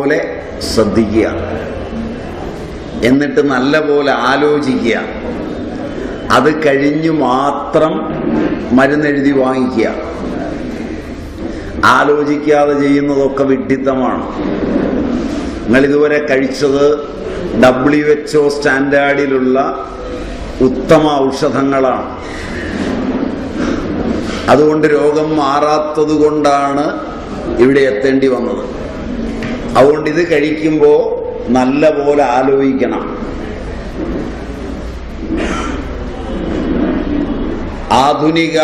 പോലെ ശ്രദ്ധിക്കുക, എന്നിട്ട് നല്ല പോലെ ആലോചിക്കുക. അത് കഴിഞ്ഞു മാത്രം മരുന്നെഴുതി വാങ്ങിക്കുക. ആലോചിക്കാതെ ചെയ്യുന്നതൊക്കെ വിഡ്ഢിത്തമാണ്. നിങ്ങളിതുവരെ കഴിച്ചത് WHO സ്റ്റാൻഡേർഡിലുള്ള ഉത്തമ ഔഷധങ്ങളാണ്. അതുകൊണ്ട് രോഗം മാറാത്തത് കൊണ്ടാണ് ഇവിടെ എത്തേണ്ടി വന്നത്. അതുകൊണ്ട് ഇത് കഴിക്കുമ്പോൾ നല്ല പോലെ ആലോചിക്കണം. ആധുനിക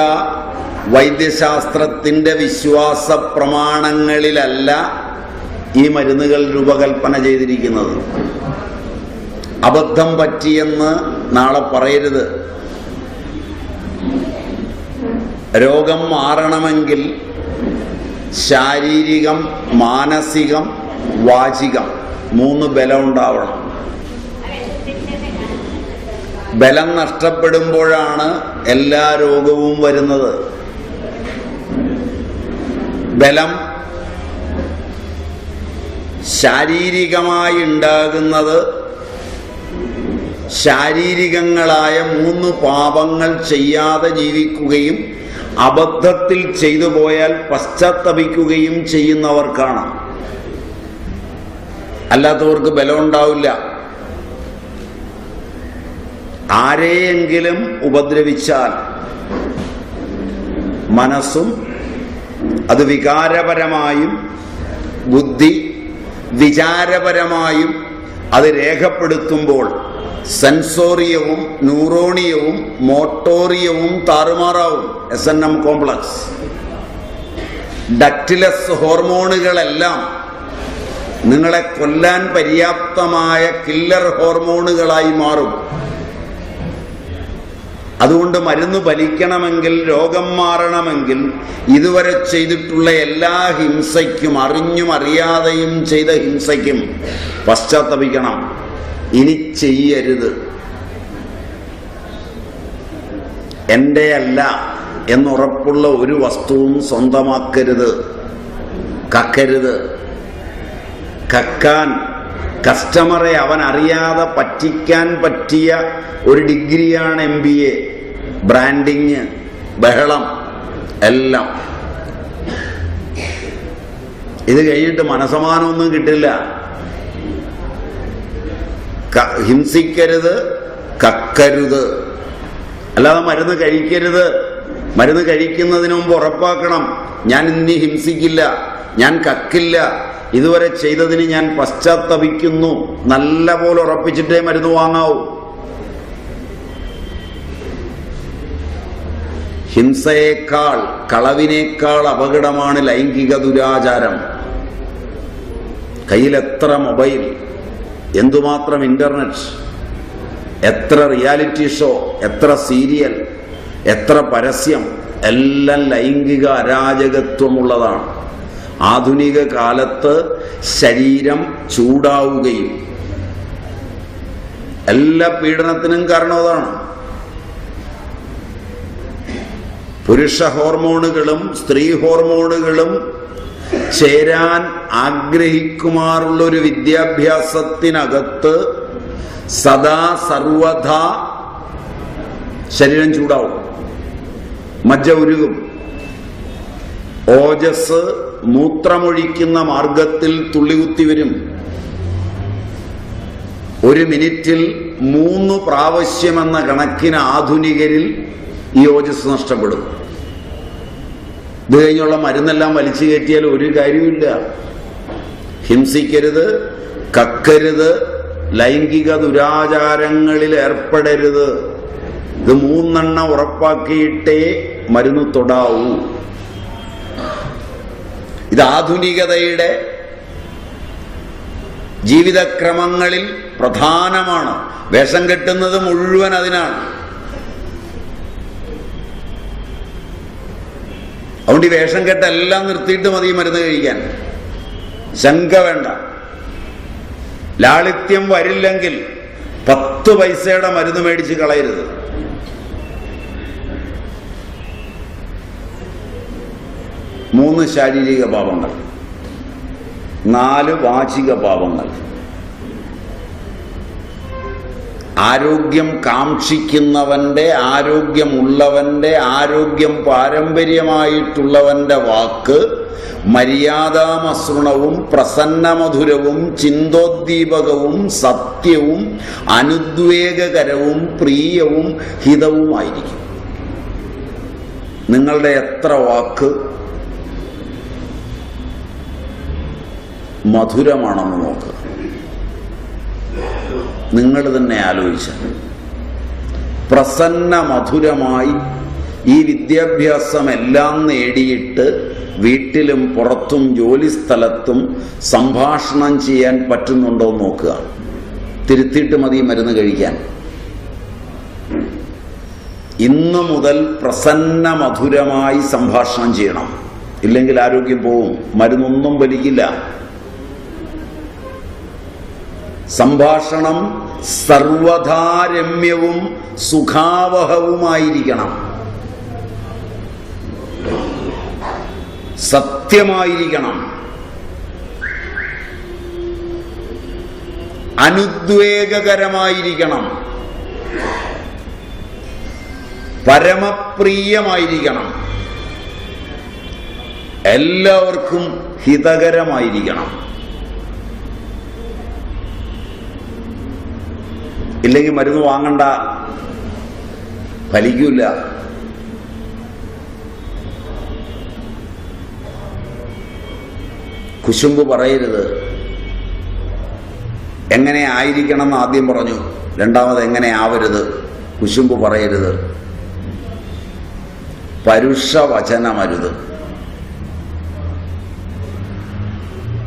വൈദ്യശാസ്ത്രത്തിൻ്റെ വിശ്വാസ പ്രമാണങ്ങളിലല്ല ഈ മരുന്നുകൾ രൂപകൽപ്പന ചെയ്തിരിക്കുന്നത്. അബദ്ധം പറ്റിയെന്ന് നാളെ പറയരുത്. രോഗം മാറണമെങ്കിൽ ശാരീരികം, മാനസികം, വാചികം 3 ബലം ഉണ്ടാവണം. ബലം നഷ്ടപ്പെടുമ്പോഴാണ് എല്ലാ രോഗവും വരുന്നത്. ബലം ശാരീരികമായി ഉണ്ടാകുന്നത് ശാരീരികങ്ങളായ 3 പാപങ്ങൾ ചെയ്യാതെ ജീവിക്കുകയും അബദ്ധത്തിൽ ചെയ്തു പോയാൽ പശ്ചാത്തപിക്കുകയും ചെയ്യുന്നവർക്കാണ്. അല്ലാത്തവർക്ക് ബലം ഉണ്ടാവില്ല. ആരെയെങ്കിലും ഉപദ്രവിച്ചാൽ മനസ്സും അത് വികാരപരമായും ബുദ്ധി വിചാരപരമായും അത് രേഖപ്പെടുത്തുമ്പോൾ സെൻസോറിയവും ന്യൂറോണിയവും മോട്ടോറിയവും താറുമാറാവും. SNM കോംപ്ലക്സ്, ഡക്റ്റിലസ് ഹോർമോണുകളെല്ലാം നിങ്ങളെ കൊല്ലാൻ പര്യാപ്തമായ കില്ലർ ഹോർമോണുകളായി മാറും. അതുകൊണ്ട് മരുന്ന് ഫലിക്കണമെങ്കിൽ, രോഗം മാറണമെങ്കിൽ ഇതുവരെ ചെയ്തിട്ടുള്ള എല്ലാ ഹിംസയ്ക്കും, അറിഞ്ഞും അറിയാതെയും ചെയ്ത ഹിംസയ്ക്കും പശ്ചാത്തപിക്കണം. ഇനി ചെയ്യരുത്. എൻ്റെ അല്ല എന്നുറപ്പുള്ള ഒരു വസ്തുവും സ്വന്തമാക്കരുത്. കക്കരുത്. കക്കാൻ കസ്റ്റമറെ അവൻ അറിയാതെ പറ്റിക്കാൻ പറ്റിയ ഒരു ഡിഗ്രിയാണ് MBA. ബ്രാൻഡിങ്, ബഹളം എല്ലാം. ഇത് കഴിഞ്ഞിട്ട് മനസമാനമൊന്നും കിട്ടില്ല. ഹിംസിക്കരുത്, കക്കരുത്. അല്ലാതെ മരുന്ന് കഴിക്കരുത്. മരുന്ന് കഴിക്കുന്നതിന് മുമ്പ് ഉറപ്പാക്കണം, ഞാൻ ഇനി ഹിംസിക്കില്ല, ഞാൻ കക്കില്ല, ഇതുവരെ ചെയ്തതിന് ഞാൻ പശ്ചാത്തപിക്കുന്നു. നല്ല പോലെ ഉറപ്പിച്ചിട്ടേ മരുന്ന് വാങ്ങാവൂ. ഹിംസയേക്കാൾ, കളവിനേക്കാൾ അപകടമാണ് ലൈംഗിക ദുരാചാരം. കയ്യിൽ എത്ര മൊബൈൽ, എന്തുമാത്രം ഇന്റർനെറ്റ്, എത്ര റിയാലിറ്റി ഷോ, എത്ര സീരിയൽ, എത്ര പരസ്യം, എല്ലാം ലൈംഗിക അരാജകത്വമുള്ളതാണ്. ആധുനിക കാലത്ത് ശരീരം ചൂടാവുകയും എല്ലാ പീഡനത്തിനും കാരണം അതാണ്. പുരുഷ ഹോർമോണുകളും സ്ത്രീ ഹോർമോണുകളും ചേരാൻ ആഗ്രഹിക്കുമാറുള്ളൊരു വിദ്യാഭ്യാസത്തിനകത്ത് സദാ സർവഥാ ശരീരം ചൂടാവും, മജ്ജ ഉരുകും, ഓജസ് മൂത്രമൊഴിക്കുന്ന മാർഗത്തിൽ തുള്ളികുത്തി വരും. 1 മിനിറ്റിൽ 3 പ്രാവശ്യമെന്ന കണക്കിന് ആധുനികരിൽ ഈ ഓജസ് നഷ്ടപ്പെടും. ഇത് കഴിഞ്ഞുള്ള മരുന്നെല്ലാം വലിച്ചു കയറ്റിയാൽ ഒരു കാര്യമില്ല. ഹിംസിക്കരുത്, കക്കരുത്, ലൈംഗിക ദുരാചാരങ്ങളിൽ ഏർപ്പെടരുത്. ഇത് 3 ഉറപ്പാക്കിയിട്ടേ മരുന്ന് തൊടാവൂ. ഇത് ആധുനികതയുടെ ജീവിതക്രമങ്ങളിൽ പ്രധാനമാണ്. വേഷം കെട്ടുന്നത് മുഴുവൻ അതിനാണ്. അതുകൊണ്ട് ഈ വേഷം കെട്ടെല്ലാം നിർത്തിയിട്ട് മതി മരുന്ന് കഴിക്കാൻ. ശങ്ക വേണ്ട. ലാളിത്യം വരില്ലെങ്കിൽ 10 പൈസയുടെ മരുന്ന് മേടിച്ച് കളയരുത്. മൂന്ന് ശാരീരിക പാപങ്ങൾ. 4 വാചിക പാപങ്ങൾ. ആരോഗ്യം കാക്ഷിക്കുന്നവന്റെ, ആരോഗ്യമുള്ളവന്റെ, ആരോഗ്യം പാരമ്പര്യമായിട്ടുള്ളവന്റെ വാക്ക് മര്യാദാമസൃണവും പ്രസന്നമധുരവും ചിന്തോദ്ദീപകവും സത്യവും അനുദ്വേഗകരവും പ്രിയവും ഹിതവുമായിരിക്കും. നിങ്ങളുടെ എത്ര വാക്ക് മധുരമാണെന്ന് നോക്കുക. നിങ്ങൾ തന്നെ ആലോചിച്ച പ്രസന്ന മധുരമായി ഈ വിദ്യാഭ്യാസമെല്ലാം നേടിയിട്ട് വീട്ടിലും പുറത്തും ജോലിസ്ഥലത്തും സംഭാഷണം ചെയ്യാൻ പറ്റുന്നുണ്ടോ എന്ന് നോക്കുക. തിരുത്തിയിട്ട് മതി മരുന്ന് കഴിക്കാൻ. ഇന്ന് മുതൽ പ്രസന്ന മധുരമായി സംഭാഷണം ചെയ്യണം. ഇല്ലെങ്കിൽ ആരോഗ്യം പോവും, മരുന്നൊന്നും ഫലിക്കില്ല. സംഭാഷണം സർവധാരമ്യവും സുഖാവഹവുമായിരിക്കണം, സത്യമായിരിക്കണം, അനുദ്വേഗകരമായിരിക്കണം, പരമപ്രിയമായിരിക്കണം, എല്ലാവർക്കും ഹിതകരമായിരിക്കണം. ഇല്ലെങ്കിൽ മരുന്ന് വാങ്ങണ്ട, ഫലിക്കൂല. കുശുമ്പ് പറയരുത്. എങ്ങനെ ആയിരിക്കണം എന്ന് ആദ്യം പറഞ്ഞു, രണ്ടാമത് എങ്ങനെ ആവരുത്. കുശുമ്പ് പറയരുത്, പരുഷവചനമരുത്.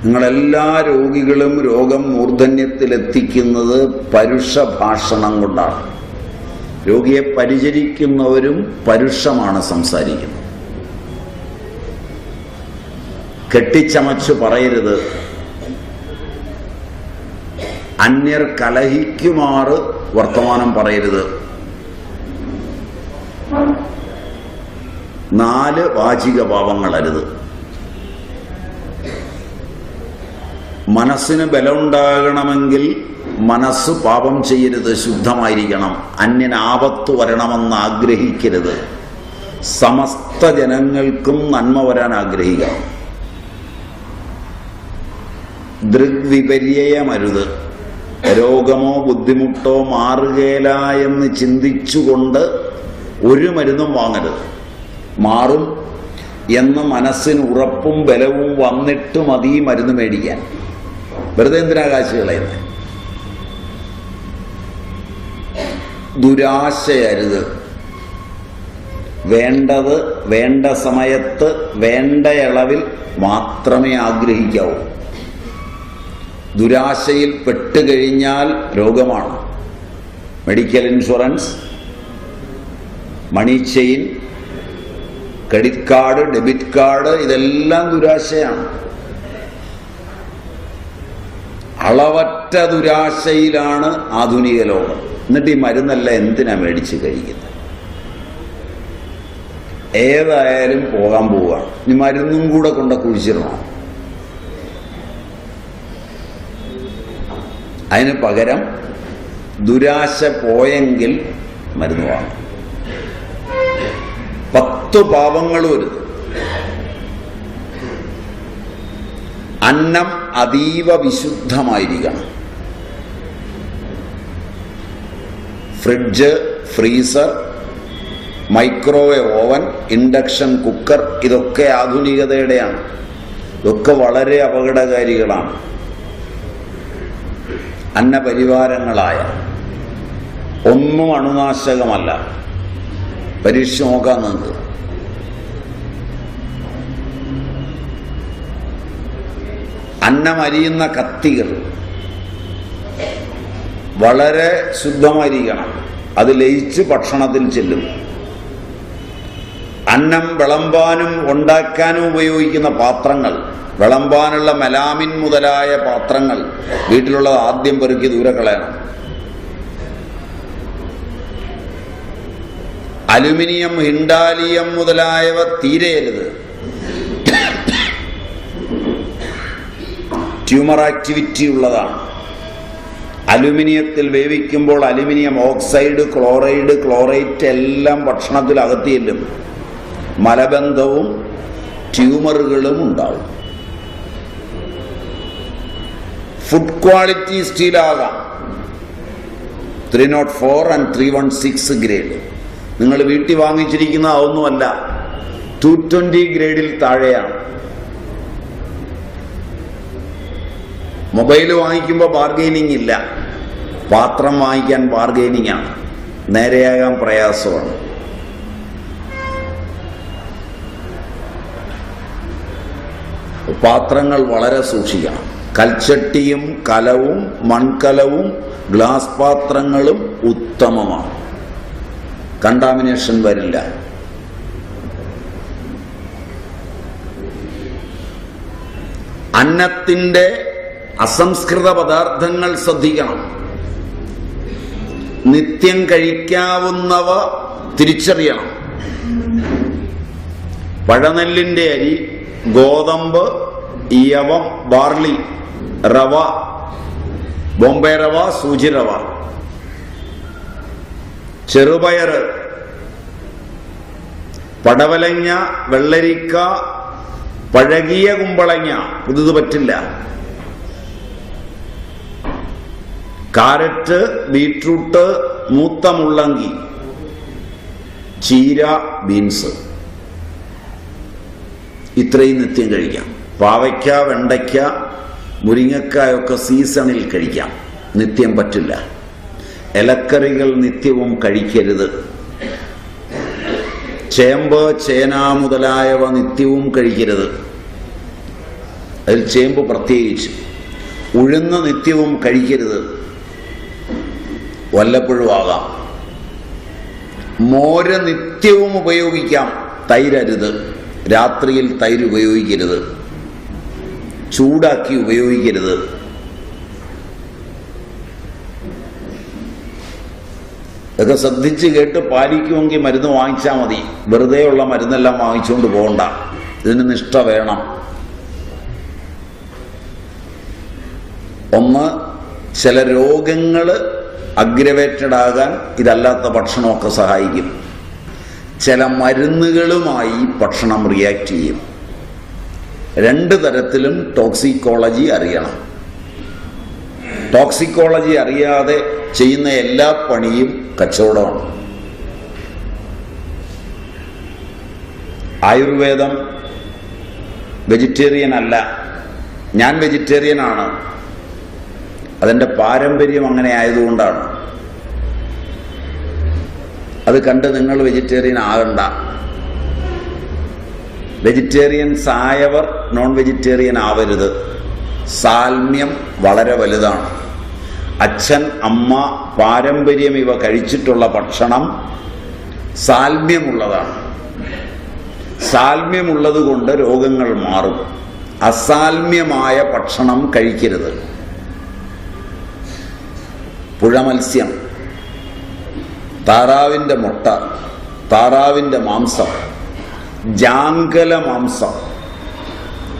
നിങ്ങളെല്ലാ രോഗികളും രോഗം മൂർധന്യത്തിലെത്തിക്കുന്നത് പരുഷഭാഷണം കൊണ്ടാണ്. രോഗിയെ പരിചരിക്കുന്നവരും പരുഷമാണ് സംസാരിക്കുന്നത്. കെട്ടിച്ചമച്ചു പറയരുത്. അന്യർ കലഹിക്കുമാറ് വർത്തമാനം പറയരുത്. 4 വാചിക പാപങ്ങളരുത്. മനസ്സിന് ബലമുണ്ടാകണമെങ്കിൽ മനസ്സ് പാപം ചെയ്യരുത്, ശുദ്ധമായിരിക്കണം. അന്യന് ആപത്ത് വരണമെന്ന് ആഗ്രഹിക്കരുത്. സമസ്ത ജനങ്ങൾക്കും നന്മ വരാൻ ആഗ്രഹിക്കണം. ദൃഗ്വിപര്യമരുത്. രോഗമോ ബുദ്ധിമുട്ടോ മാറുകയില്ല എന്ന് ചിന്തിച്ചുകൊണ്ട് ഒരു മരുന്നും വാങ്ങരുത്. മാറും എന്ന് മനസ്സിന് ഉറപ്പും ബലവും വന്നിട്ട് മതി മരുന്ന് മേടിക്കാൻ. വെറുതെ എന്തിനാ കാശ് കളയുന്നത്? ദുരാശയരുത്. വേണ്ടത് വേണ്ട സമയത്ത് വേണ്ട അളവിൽ മാത്രമേ ആഗ്രഹിക്കാവൂ. ദുരാശയിൽ പെട്ടുകഴിഞ്ഞാൽ രോഗമാണ്. Medical insurance, money chain, credit card, debit card, ഇതെല്ലാം ദുരാശയാണ്. അളവറ്റ ദുരാശയിലാണ് ആധുനിക ലോകം. എന്നിട്ട് ഈ മരുന്നല്ല എന്തിനാ മേടിച്ച് കഴിക്കുന്നത്? ഏതായാലും പോകാൻ പോവുകയാണ്. ഇനി മരുന്നും കൂടെ കൊണ്ട കുഴിച്ചിടണം. അതിന് പകരം ദുരാശ പോയെങ്കിൽ മരുന്ന് വാങ്ങും. 10 പാപങ്ങളും വരുത്. അന്നം അതീവ വിശുദ്ധമായിരിക്കണം. Fridge, freezer, microwave oven, induction cooker, ഇതൊക്കെ ആധുനികതയുടെയാണ്. ഇതൊക്കെ വളരെ അപകടകാരികളാണ്. അന്നപരിവാരങ്ങളായ ഒന്നും അണുനാശകമല്ല. പരീക്ഷ നോക്കാൻ നിങ്ങൾക്ക്. അന്നമരിയുന്ന കത്തികൾ വളരെ ശുദ്ധമായിരിക്കണം. അത് ലയിച്ച് ഭക്ഷണത്തിൽ ചെല്ലും. അന്നം വിളമ്പാനും ഉണ്ടാക്കാനും ഉപയോഗിക്കുന്ന പാത്രങ്ങൾ, വിളമ്പാനുള്ള മെലാമിൻ മുതലായ പാത്രങ്ങൾ വീട്ടിലുള്ളത് ആദ്യം പെറുക്കി ദൂരെ കളയണം. അലുമിനിയം, ഹിൻഡാലിയം മുതലായവ തീരെയരുത്. ട്യൂമർ ആക്ടിവിറ്റി ഉള്ളതാണ്. അലുമിനിയത്തിൽ വേവിക്കുമ്പോൾ അലുമിനിയം ഓക്സൈഡ്, ക്ലോറൈഡ്, ക്ലോറേറ്റ് എല്ലാം ഭക്ഷണത്തിൽ അകത്തിയെല്ലും. മലബന്ധവും ട്യൂമറുകളും ഉണ്ടാവും. ഫുഡ് ക്വാളിറ്റി സ്റ്റീലാകാം 304 and 316 ഗ്രേഡ്. നിങ്ങൾ വീട്ടിൽ വാങ്ങിച്ചിരിക്കുന്ന അതൊന്നുമല്ല, 220 ഗ്രേഡിൽ താഴെയാണ്. മൊബൈൽ വാങ്ങിക്കുമ്പോൾ ബാർഗെയിനിങ് ഇല്ല, പാത്രം വാങ്ങിക്കാൻ ബാർഗെയിനിങ് ആണ്, നേരെയാകാൻ പ്രയാസമാണ്. പാത്രങ്ങൾ വളരെ സൂക്ഷിക്കണം. കൽച്ചട്ടിയും കലവും മൺകലവും ഗ്ലാസ് പാത്രങ്ങളും ഉത്തമമാണ്, കണ്ടാമിനേഷൻ വരില്ല. അന്നത്തിൻ്റെ അസംസ്കൃത പദാർത്ഥങ്ങൾ ശ്രദ്ധിക്കണം. നിത്യം കഴിക്കാവുന്നവ തിരിച്ചറിയണം. പഴനെല്ലിൻ്റെ അരി, ഗോതമ്പ്, യവം, ബാർലി, റവ, ബോംബെ റവ, സൂചി റവ, ചെറുപയറ്, പടവലങ്ങ, വെള്ളരിക്ക, പഴകിയ കുമ്പളങ്ങ, പുതുത് പറ്റില്ല, കാരറ്റ്, ബീട്രൂട്ട്, മൂത്ത മുള്ളങ്കി, ചീര, ബീൻസ്, ഇത്രയും നിത്യം കഴിക്കാം. പാവയ്ക്ക, വെണ്ടയ്ക്ക, മുരിങ്ങക്കായൊക്കെ സീസണിൽ കഴിക്കാം, നിത്യം പറ്റില്ല. ഇലക്കറികൾ നിത്യവും കഴിക്കരുത്. ചേമ്പ്, ചേന മുതലായവ നിത്യവും കഴിക്കരുത്, അതിൽ ചേമ്പ് പ്രത്യേകിച്ച്. ഉഴുന്ന് നിത്യവും കഴിക്കരുത്, വല്ലപ്പോഴും ആകാം. മോര് നിത്യവും ഉപയോഗിക്കാം, തൈരരുത്. രാത്രിയിൽ തൈര് ഉപയോഗിക്കരുത്, ചൂടാക്കി ഉപയോഗിക്കരുത്. ഇതൊക്കെ ശ്രദ്ധിച്ച് കേട്ട് പാലിക്കുമെങ്കിൽ മരുന്ന് വാങ്ങിച്ചാൽ മതി. വെറുതെയുള്ള മരുന്നെല്ലാം വാങ്ങിച്ചുകൊണ്ട് പോകണ്ട, ഇതിന് നിഷ്ഠ വേണം. ഒന്ന്, ചില രോഗങ്ങൾ അഗ്രവേറ്റഡ് ആകാൻ ഇതല്ലാത്ത ഭക്ഷണമൊക്കെ സഹായിക്കും. ചില മരുന്നുകളുമായി ഭക്ഷണം റിയാക്ട് ചെയ്യും. രണ്ട് തരത്തിലും ടോക്സിക്കോളജി അറിയണം. ടോക്സിക്കോളജി അറിയാതെ ചെയ്യുന്ന എല്ലാ പണിയും കച്ചവടമാണ്. ആയുർവേദം വെജിറ്റേറിയൻ അല്ല, ഞാൻ വെജിറ്റേറിയനാണ്. അതെൻ്റെ പാരമ്പര്യം അങ്ങനെ ആയതുകൊണ്ടാണ്. അത് കണ്ട് നിങ്ങൾ വെജിറ്റേറിയൻ ആകണ്ട. വെജിറ്റേറിയൻസ് ആയവർ നോൺ വെജിറ്റേറിയൻ ആവരുത്. സാൽമ്യം വളരെ വലുതാണ്. അച്ഛൻ, അമ്മ, പാരമ്പര്യം ഇവ കഴിച്ചിട്ടുള്ള ഭക്ഷണം സാൽമ്യമുള്ളതാണ്. സാൽമ്യമുള്ളത് കൊണ്ട് രോഗങ്ങൾ മാറും. അസാൽമ്യമായ ഭക്ഷണം കഴിക്കരുത്. പുഴമത്സ്യം, താറാവിൻ്റെ മുട്ട, താറാവിൻ്റെ മാംസം, ജാങ്കല മാംസം,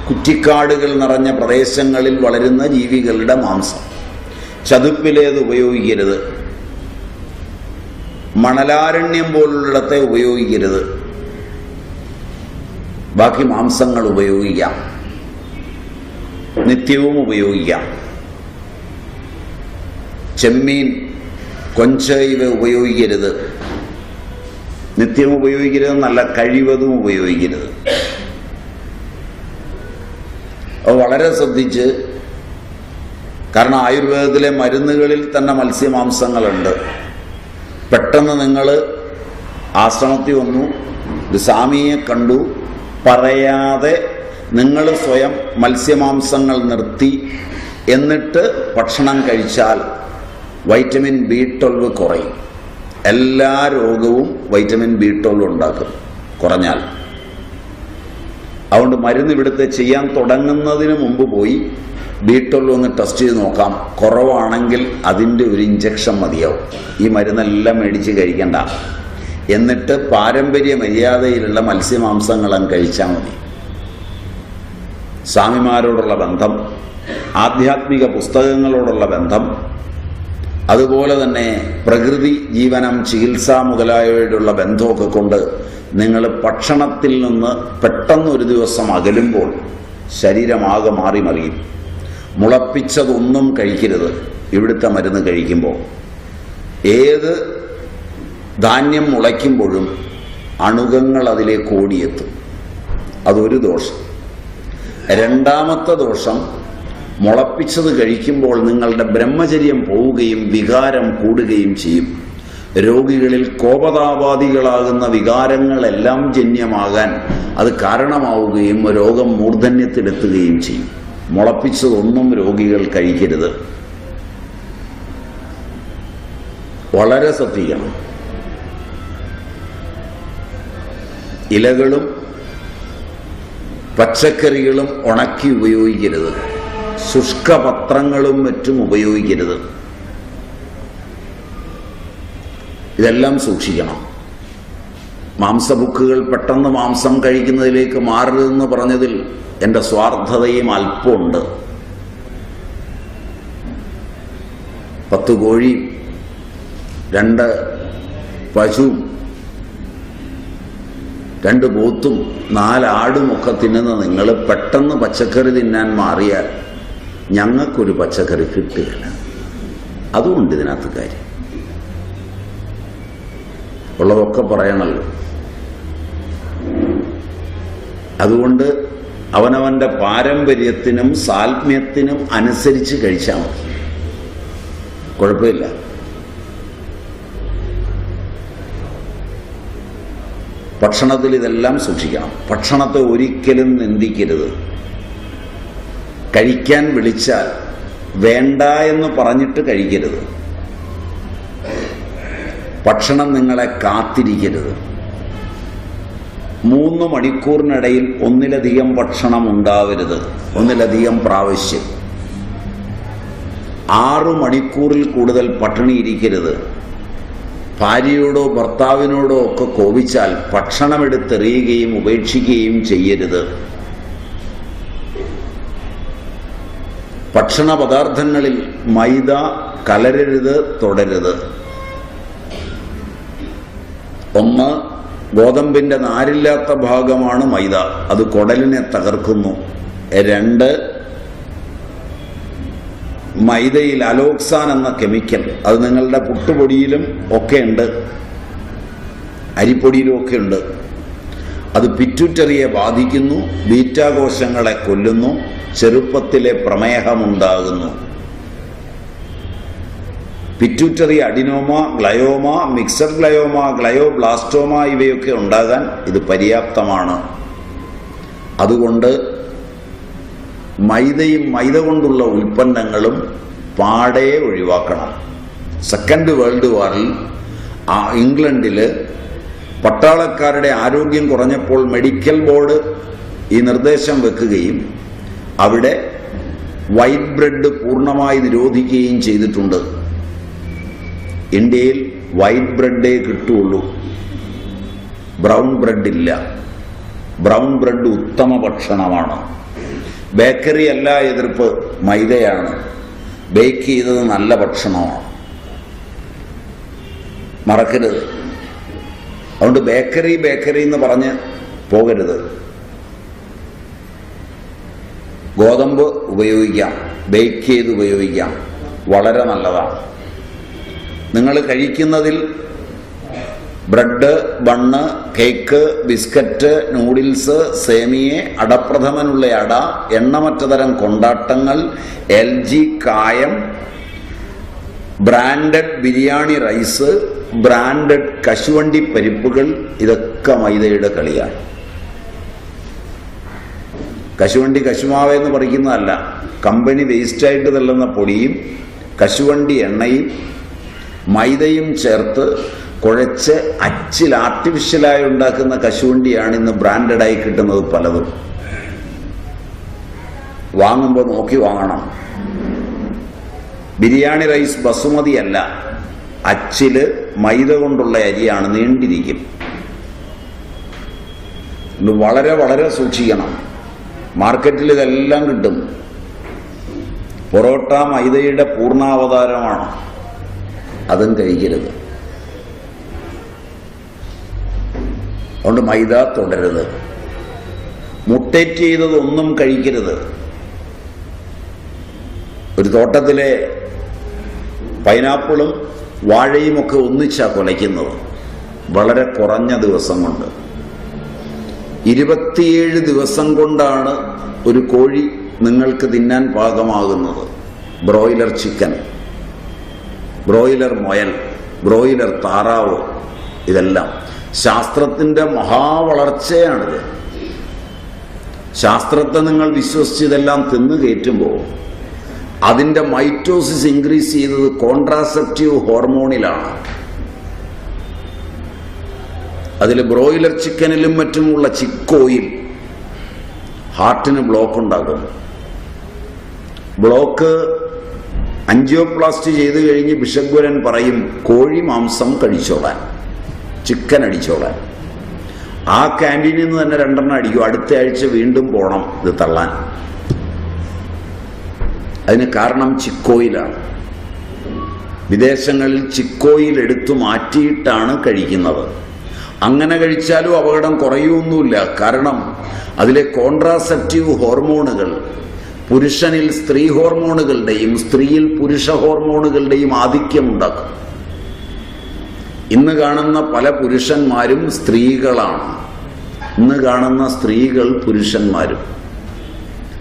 കുറ്റിക്കാടുകൾ നിറഞ്ഞ പ്രദേശങ്ങളിൽ വളരുന്ന ജീവികളുടെ മാംസം, ചതുപ്പിലേത് ഉപയോഗിക്കരുത്. മണലാരണ്യം പോലുള്ളിടത്തെ ഉപയോഗിക്കരുത്. ബാക്കി മാംസങ്ങൾ ഉപയോഗിക്കാം, നിത്യവും ഉപയോഗിക്കാം. ചെമ്മീൻ, കൊഞ്ച ഇവ ഉപയോഗിക്കരുത്, നിത്യവും ഉപയോഗിക്കരുത്, നല്ല കഴിവതും ഉപയോഗിക്കരുത്. അത് വളരെ ശ്രദ്ധിച്ച്, കാരണം ആയുർവേദത്തിലെ മരുന്നുകളിൽ തന്നെ മത്സ്യമാംസങ്ങളുണ്ട്. പെട്ടെന്ന് നിങ്ങൾ ആശ്രമത്തിൽ വന്നു, ഒരു സ്വാമിയെ കണ്ടു, പറയാതെ നിങ്ങൾ സ്വയം മത്സ്യമാംസങ്ങൾ നിർത്തി എന്നിട്ട് ഭക്ഷണം കഴിച്ചാൽ വൈറ്റമിൻ B12 കുറയും. എല്ലാ രോഗവും വൈറ്റമിൻ B12 ഉണ്ടാക്കും കുറഞ്ഞാൽ. അതുകൊണ്ട് മരുന്ന് ഇവിടുത്തെ ചെയ്യാൻ തുടങ്ങുന്നതിന് മുമ്പ് പോയി B12 ഒന്ന് ടെസ്റ്റ് ചെയ്ത് നോക്കാം. കുറവാണെങ്കിൽ അതിൻ്റെ ഒരു ഇഞ്ചക്ഷൻ മതിയാവും. ഈ മരുന്നെല്ലാം മേടിച്ച് കഴിക്കണ്ട. എന്നിട്ട് പാരമ്പര്യ മര്യാദയിലുള്ള മത്സ്യമാംസങ്ങളും കഴിച്ചാൽ മതി. സ്വാമിമാരോടുള്ള ബന്ധം ആധ്യാത്മിക പുസ്തകങ്ങളോടുള്ള ബന്ധം, അതുപോലെ തന്നെ പ്രകൃതി ജീവനം ചികിത്സ മുതലായവയോടുള്ള ബന്ധമൊക്കെ കൊണ്ട് നിങ്ങൾ ഭക്ഷണത്തിൽ നിന്ന് പെട്ടെന്നൊരു ദിവസം അകലുമ്പോൾ ശരീരമാകെ മാറി മറിയും. മുളപ്പിച്ചതൊന്നും കഴിക്കരുത്. ഇവിടുത്തെ മരുന്ന് കഴിക്കുമ്പോൾ ഏത് ധാന്യം മുളയ്ക്കുമ്പോഴും അണുകങ്ങൾ അതിലേക്ക് ഓടിയെത്തും. അതൊരു ദോഷം. രണ്ടാമത്തെ ദോഷം, മുളപ്പിച്ചത് കഴിക്കുമ്പോൾ നിങ്ങളുടെ ബ്രഹ്മചര്യം പോവുകയും വികാരം കൂടുകയും ചെയ്യും. രോഗികളിൽ കോപതാപാദികളാകുന്ന വികാരങ്ങളെല്ലാം ജന്യമാകാൻ അത് കാരണമാവുകയും രോഗം മൂർധന്യത്തിലെത്തുകയും ചെയ്യും. മുളപ്പിച്ചതൊന്നും രോഗികൾ കഴിക്കരുത്. വളരെ ശ്രദ്ധിക്കണം. ഇലകളും പച്ചക്കറികളും ഉണക്കി ഉപയോഗിക്കരുത്. ശുഷ്കപത്രങ്ങളും മറ്റും ഉപയോഗിക്കരുത്. ഇതെല്ലാം സൂക്ഷിക്കണം. മാംസബുക്കുകൾ പെട്ടെന്ന് മാംസം കഴിക്കുന്നതിലേക്ക് മാറരുതെന്ന് പറഞ്ഞതിൽ എൻ്റെ സ്വാർത്ഥതയും അല്പമുണ്ട്. 10 കോഴിയും 2 പശുവും 2 പോത്തും 4 ആടുമൊക്കെ തിന്നുന്ന നിങ്ങൾ പെട്ടെന്ന് പച്ചക്കറി തിന്നാൻ മാറിയാൽ ഞങ്ങൾക്കൊരു പച്ചക്കറി കിട്ടുകയില്ല. അതുകൊണ്ട് ഇതിനകത്ത് കാര്യം ഉള്ളതൊക്കെ പറയണല്ലോ. അതുകൊണ്ട് അവനവൻ്റെ പാരമ്പര്യത്തിനും സാൽമ്യത്തിനും അനുസരിച്ച് കഴിച്ചാൽ മതി, കുഴപ്പമില്ല. ഭക്ഷണത്തിൽ ഇതെല്ലാം സൂക്ഷിക്കണം. ഭക്ഷണത്തെ ഒരിക്കലും നിന്ദിക്കരുത്. കഴിക്കാൻ വിളിച്ചാൽ വേണ്ട എന്ന് പറഞ്ഞിട്ട് കഴിക്കരുത്. ഭക്ഷണം നിങ്ങളെ കാത്തിരിക്കരുത്. 3 മണിക്കൂറിനിടയിൽ ഒന്നിലധികം ഭക്ഷണം ഉണ്ടാവരുത്, ഒന്നിലധികം പ്രാവശ്യം. 6 മണിക്കൂറിൽ കൂടുതൽ പട്ടിണി ഇരിക്കരുത്. ഭാര്യയോടോ ഭർത്താവിനോടോ ഒക്കെ കോപിച്ചാൽ ഭക്ഷണമെടുത്തെറിയുകയും ഉപേക്ഷിക്കുകയും ചെയ്യരുത്. ഭക്ഷണ പദാർത്ഥങ്ങളിൽ മൈദ കലരരുത്, തുടരുത്. 1, ഗോതമ്പിൻ്റെ നാരില്ലാത്ത ഭാഗമാണ് മൈദ, അത് കുടലിനെ തകർക്കുന്നു. 2, മൈദയിൽ അലോക്സാൻ എന്ന കെമിക്കൽ, അത് നിങ്ങളുടെ പുട്ടുപൊടിയിലും ഒക്കെ ഉണ്ട്, അരിപ്പൊടിയിലും ഒക്കെ ഉണ്ട്. അത് പിറ്റ്യൂട്ടറിയെ ബാധിക്കുന്നു, ബീറ്റാകോശങ്ങളെ കൊല്ലുന്നു, ചെറുപ്പത്തിലെ പ്രമേഹമുണ്ടാകുന്നു. Pituitary adenoma, glioma, mixed glioma, glioblastoma ഇവയൊക്കെ ഉണ്ടാകാൻ ഇത് പര്യാപ്തമാണ്. അതുകൊണ്ട് മൈദയും മൈദ കൊണ്ടുള്ള ഉൽപ്പന്നങ്ങളും പാടെ ഒഴിവാക്കണം. സെക്കൻഡ് വേൾഡ് വാറിൽ ഇംഗ്ലണ്ടിൽ പട്ടാളക്കാരുടെ ആരോഗ്യം കുറഞ്ഞപ്പോൾ മെഡിക്കൽ ബോർഡ് ഈ നിർദ്ദേശം വെക്കുകയും അവിടെ വൈറ്റ് ബ്രെഡ് പൂർണ്ണമായി നിരോധിക്കുകയും ചെയ്തിട്ടുണ്ട്. ഇന്ത്യയിൽ വൈറ്റ് ബ്രെഡേ കിട്ടുള്ളൂ, ബ്രൗൺ ബ്രെഡ് ഇല്ല. ബ്രൗൺ ബ്രെഡ് ഉത്തമ ഭക്ഷണമാണ്. ബേക്കറി അല്ല എതിർപ്പ്, മൈദയാണ്. ബേക്ക് ചെയ്തത് നല്ല ഭക്ഷണമാണ്, മറക്കരുത്. അതുകൊണ്ട് ബേക്കറി എന്ന് പറഞ്ഞ് പോകരുത്. ഗോതമ്പ് ഉപയോഗിക്കാം, ബേക്ക് ചെയ്ത് ഉപയോഗിക്കാം, വളരെ നല്ലതാണ്. നിങ്ങൾ കഴിക്കുന്നതിൽ bread, bun, cake, biscuit, noodles, സേമിയെ, അടപ്രഥമനുള്ള അട, എണ്ണമറ്റ തരം കൊണ്ടാട്ടങ്ങൾ, LG കായം, ബ്രാൻഡഡ് ബിരിയാണി റൈസ്, ബ്രാൻഡഡ് കശുവണ്ടി പരിപ്പുകൾ, ഇതൊക്കെ മൈദയുടെ കളിയാണ്. കശുവണ്ടി കശുമാവെന്ന് പറിക്കുന്നതല്ല, കമ്പനി വേസ്റ്റായിട്ട് തള്ളുന്ന പൊടിയും കശുവണ്ടി എണ്ണയും മൈദയും ചേർത്ത് കുഴച്ച് അച്ചിൽ ആർട്ടിഫിഷ്യലായി ഉണ്ടാക്കുന്ന കശുവണ്ടിയാണ് ഇന്ന് ബ്രാൻഡഡായി കിട്ടുന്നത് പലതും. വാങ്ങുമ്പോൾ നോക്കി വാങ്ങണം. ബിരിയാണി റൈസ് ബസുമതി അല്ല, അച്ചില് മൈദ കൊണ്ടുള്ള അരിയാണ്, നീണ്ടിരിക്കും. ഇത് വളരെ വളരെ സൂക്ഷിക്കണം. മാർക്കറ്റിൽ ഇതെല്ലാം കിട്ടും. പൊറോട്ട മൈദയുടെ പൂർണ്ണാവതാരമാണ്, അതും കഴിക്കരുത്. അതുകൊണ്ട് മൈദ തുടരുത്. മുട്ടേറ്റ് ചെയ്തതൊന്നും കഴിക്കരുത്. ഒരു തോട്ടത്തിലെ പൈനാപ്പിളും വാഴയുമൊക്കെ ഒന്നിച്ചാ കുലയ്ക്കുന്നത്, വളരെ കുറഞ്ഞ ദിവസം കൊണ്ട്. 27 ദിവസം കൊണ്ടാണ് ഒരു കോഴി നിങ്ങൾക്ക് തിന്നാൻ പാകമാകുന്നത്. ബ്രോയിലർ ചിക്കൻ, ബ്രോയിലർ മുയൽ, ബ്രോയിലർ താറാവ്, ഇതെല്ലാം ശാസ്ത്രത്തിൻ്റെ മഹാവളർച്ചയാണിത്. ശാസ്ത്രത്തെ നിങ്ങൾ വിശ്വസിച്ച് ഇതെല്ലാം തിന്നു കയറ്റുമ്പോൾ അതിൻ്റെ മൈറ്റോസിസ് ഇൻക്രീസ് ചെയ്തത് കോൺട്രാസെപ്റ്റീവ് ഹോർമോണിലാണ്. അതിൽ ബ്രോയിലർ ചിക്കനിലും മറ്റുമുള്ള ചിക്ക് ഓയിൽ ഹാർട്ടിന് ബ്ലോക്ക് ഉണ്ടാകും. ബ്ലോക്ക് ആൻജിയോപ്ലാസ്റ്റി ചെയ്ത് കഴിഞ്ഞ് ബിഷഗ്വരൻ പറയും കോഴി മാംസം കഴിച്ചോളാൻ, ചിക്കൻ അടിച്ചോളാൻ. ആ ക്യാൻറ്റീനിൽ നിന്ന് തന്നെ 2 അടിക്കും. അടുത്ത ആഴ്ച വീണ്ടും പോകണം ഇത് തള്ളാൻ. അതിന് കാരണം ചിക്കോയിലാണ്. വിദേശങ്ങളിൽ ചിക്കോയിൽ എടുത്തു മാറ്റിയിട്ടാണ് കഴിക്കുന്നത്. അങ്ങനെ കഴിച്ചാലും അപകടം കുറയൊന്നുമില്ല. കാരണം അതിലെ കോൺട്രാസെപ്റ്റീവ് ഹോർമോണുകൾ പുരുഷനിൽ സ്ത്രീ ഹോർമോണുകളുടെയും സ്ത്രീയിൽ പുരുഷ ഹോർമോണുകളുടെയും ആധിക്യം ഉണ്ടാക്കും. ഇന്ന് കാണുന്ന പല പുരുഷന്മാരും സ്ത്രീകളാണ്, ഇന്ന് കാണുന്ന സ്ത്രീകൾ പുരുഷന്മാരും.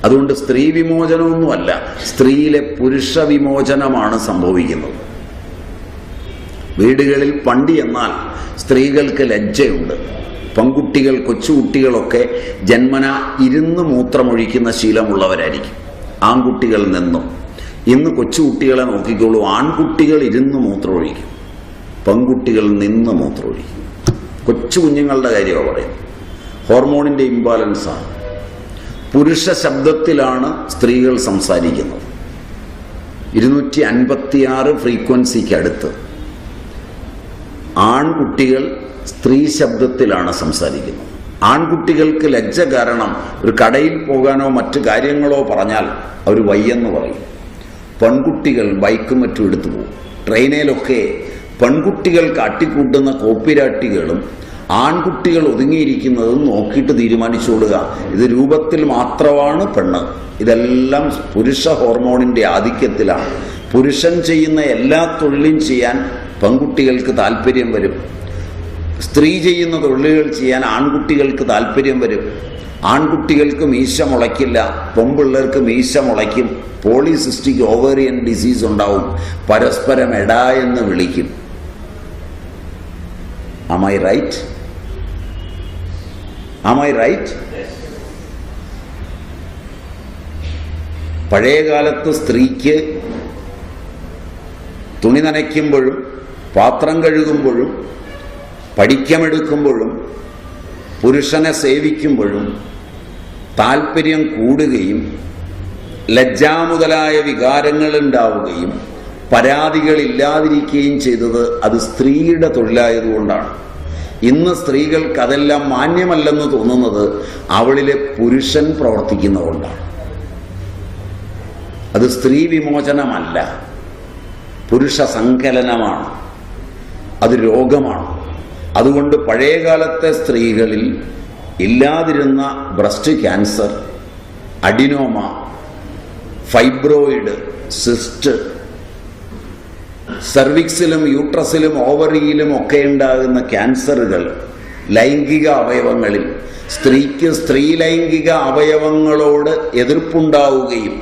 അതുകൊണ്ട് സ്ത്രീ വിമോചനമൊന്നുമല്ല, സ്ത്രീയിലെ പുരുഷ വിമോചനമാണ് സംഭവിക്കുന്നത്. വീടുകളിൽ പണ്ടി എന്നാൽ സ്ത്രീകൾക്ക് ലജ്ജയുണ്ട്. പെൺകുട്ടികൾ, കൊച്ചുകുട്ടികളൊക്കെ ജന്മന ഇരുന്ന് മൂത്രമൊഴിക്കുന്ന ശീലമുള്ളവരായിരിക്കും. ആൺകുട്ടികൾ നിന്നും. ഇന്ന് കൊച്ചുകുട്ടികളെ നോക്കിക്കോളൂ, ആൺകുട്ടികൾ ഇരുന്ന് മൂത്രമൊഴിക്കും, പെൺകുട്ടികൾ നിന്ന് മൂത്രമൊഴിക്കും. കൊച്ചു കുഞ്ഞുങ്ങളുടെ കാര്യമാണ് പറയുന്നത്. ഹോർമോണിൻ്റെ ഇംബാലൻസാണ്. പുരുഷ ശബ്ദത്തിലാണ് സ്ത്രീകൾ സംസാരിക്കുന്നത്. 256 ഫ്രീക്വൻസിക്ക് അടുത്ത് ആൺകുട്ടികൾ സ്ത്രീ ശബ്ദത്തിലാണ് സംസാരിക്കുന്നത്. ആൺകുട്ടികൾക്ക് ലജ്ജ കാരണം ഒരു കടയിൽ പോകാനോ മറ്റു കാര്യങ്ങളോ പറഞ്ഞാൽ അവർ വയ്യെന്ന് പറയും. പെൺകുട്ടികൾ ബൈക്കും മറ്റും എടുത്തു പോകും. ട്രെയിനിലൊക്കെ പെൺകുട്ടികൾ കാട്ടിക്കൂട്ടുന്ന കോപ്പിരാട്ടികളും ആൺകുട്ടികൾ ഒതുങ്ങിയിരിക്കുന്നതും നോക്കിയിട്ട് തീരുമാനിച്ചുകൊള്ളുക, ഇത് രൂപത്തിൽ മാത്രമാണ് പെണ്ണ്. ഇതെല്ലാം പുരുഷ ഹോർമോണിൻ്റെ ആധിക്യത്തിലാണ്. പുരുഷൻ ചെയ്യുന്ന എല്ലാ തൊഴിലും ചെയ്യാൻ പെൺകുട്ടികൾക്ക് താല്പര്യം വരും. സ്ത്രീ ചെയ്യുന്ന തൊഴിലുകൾ ചെയ്യാൻ ആൺകുട്ടികൾക്ക് താല്പര്യം വരും. ആൺകുട്ടികൾക്ക് മീശ മുളയ്ക്കില്ല, പെൺപിള്ളേർക്ക് മീശ മുളയ്ക്കും. പോളിസിസ്റ്റിക് ഓവേറിയൻ ഡിസീസ് ഉണ്ടാവും. പരസ്പരം എടാ എന്ന് വിളിക്കും. Am I right? Am I right? പഴയകാലത്ത് സ്ത്രീക്ക് തുണി നനയ്ക്കുമ്പോഴും പാത്രം കഴുകുമ്പോഴും പഠിക്കമെടുക്കുമ്പോഴും പുരുഷനെ സേവിക്കുമ്പോഴും താല്പര്യം കൂടുകയും ലജ്ജാ മുതലായ വികാരങ്ങൾ ഉണ്ടാവുകയും പരാതികളില്ലാതിരിക്കുകയും ചെയ്തത് അത് സ്ത്രീയുടെ തൊഴിലായതുകൊണ്ടാണ്. ഇന്ന് സ്ത്രീകൾക്ക് അതെല്ലാം മാന്യമല്ലെന്ന് തോന്നുന്നത് അവളിലെ പുരുഷൻ പ്രവർത്തിക്കുന്നതുകൊണ്ടാണ്. അത് സ്ത്രീ വിമോചനമല്ല, പുരുഷ സങ്കലനമാണ്, അത് രോഗമാണ്. അതുകൊണ്ട് പഴയകാലത്തെ സ്ത്രീകളിൽ ഇല്ലാതിരുന്ന breast cancer, adenoma, fibroid, cyst, സെർവിക്സിലും യൂട്രസിലും ഓവറിയിലും ഒക്കെ ഉണ്ടാകുന്ന ക്യാൻസറുകൾ ലൈംഗിക അവയവങ്ങളിൽ സ്ത്രീക്ക് സ്ത്രീലൈംഗിക അവയവങ്ങളോട് എതിർപ്പുണ്ടാവുകയും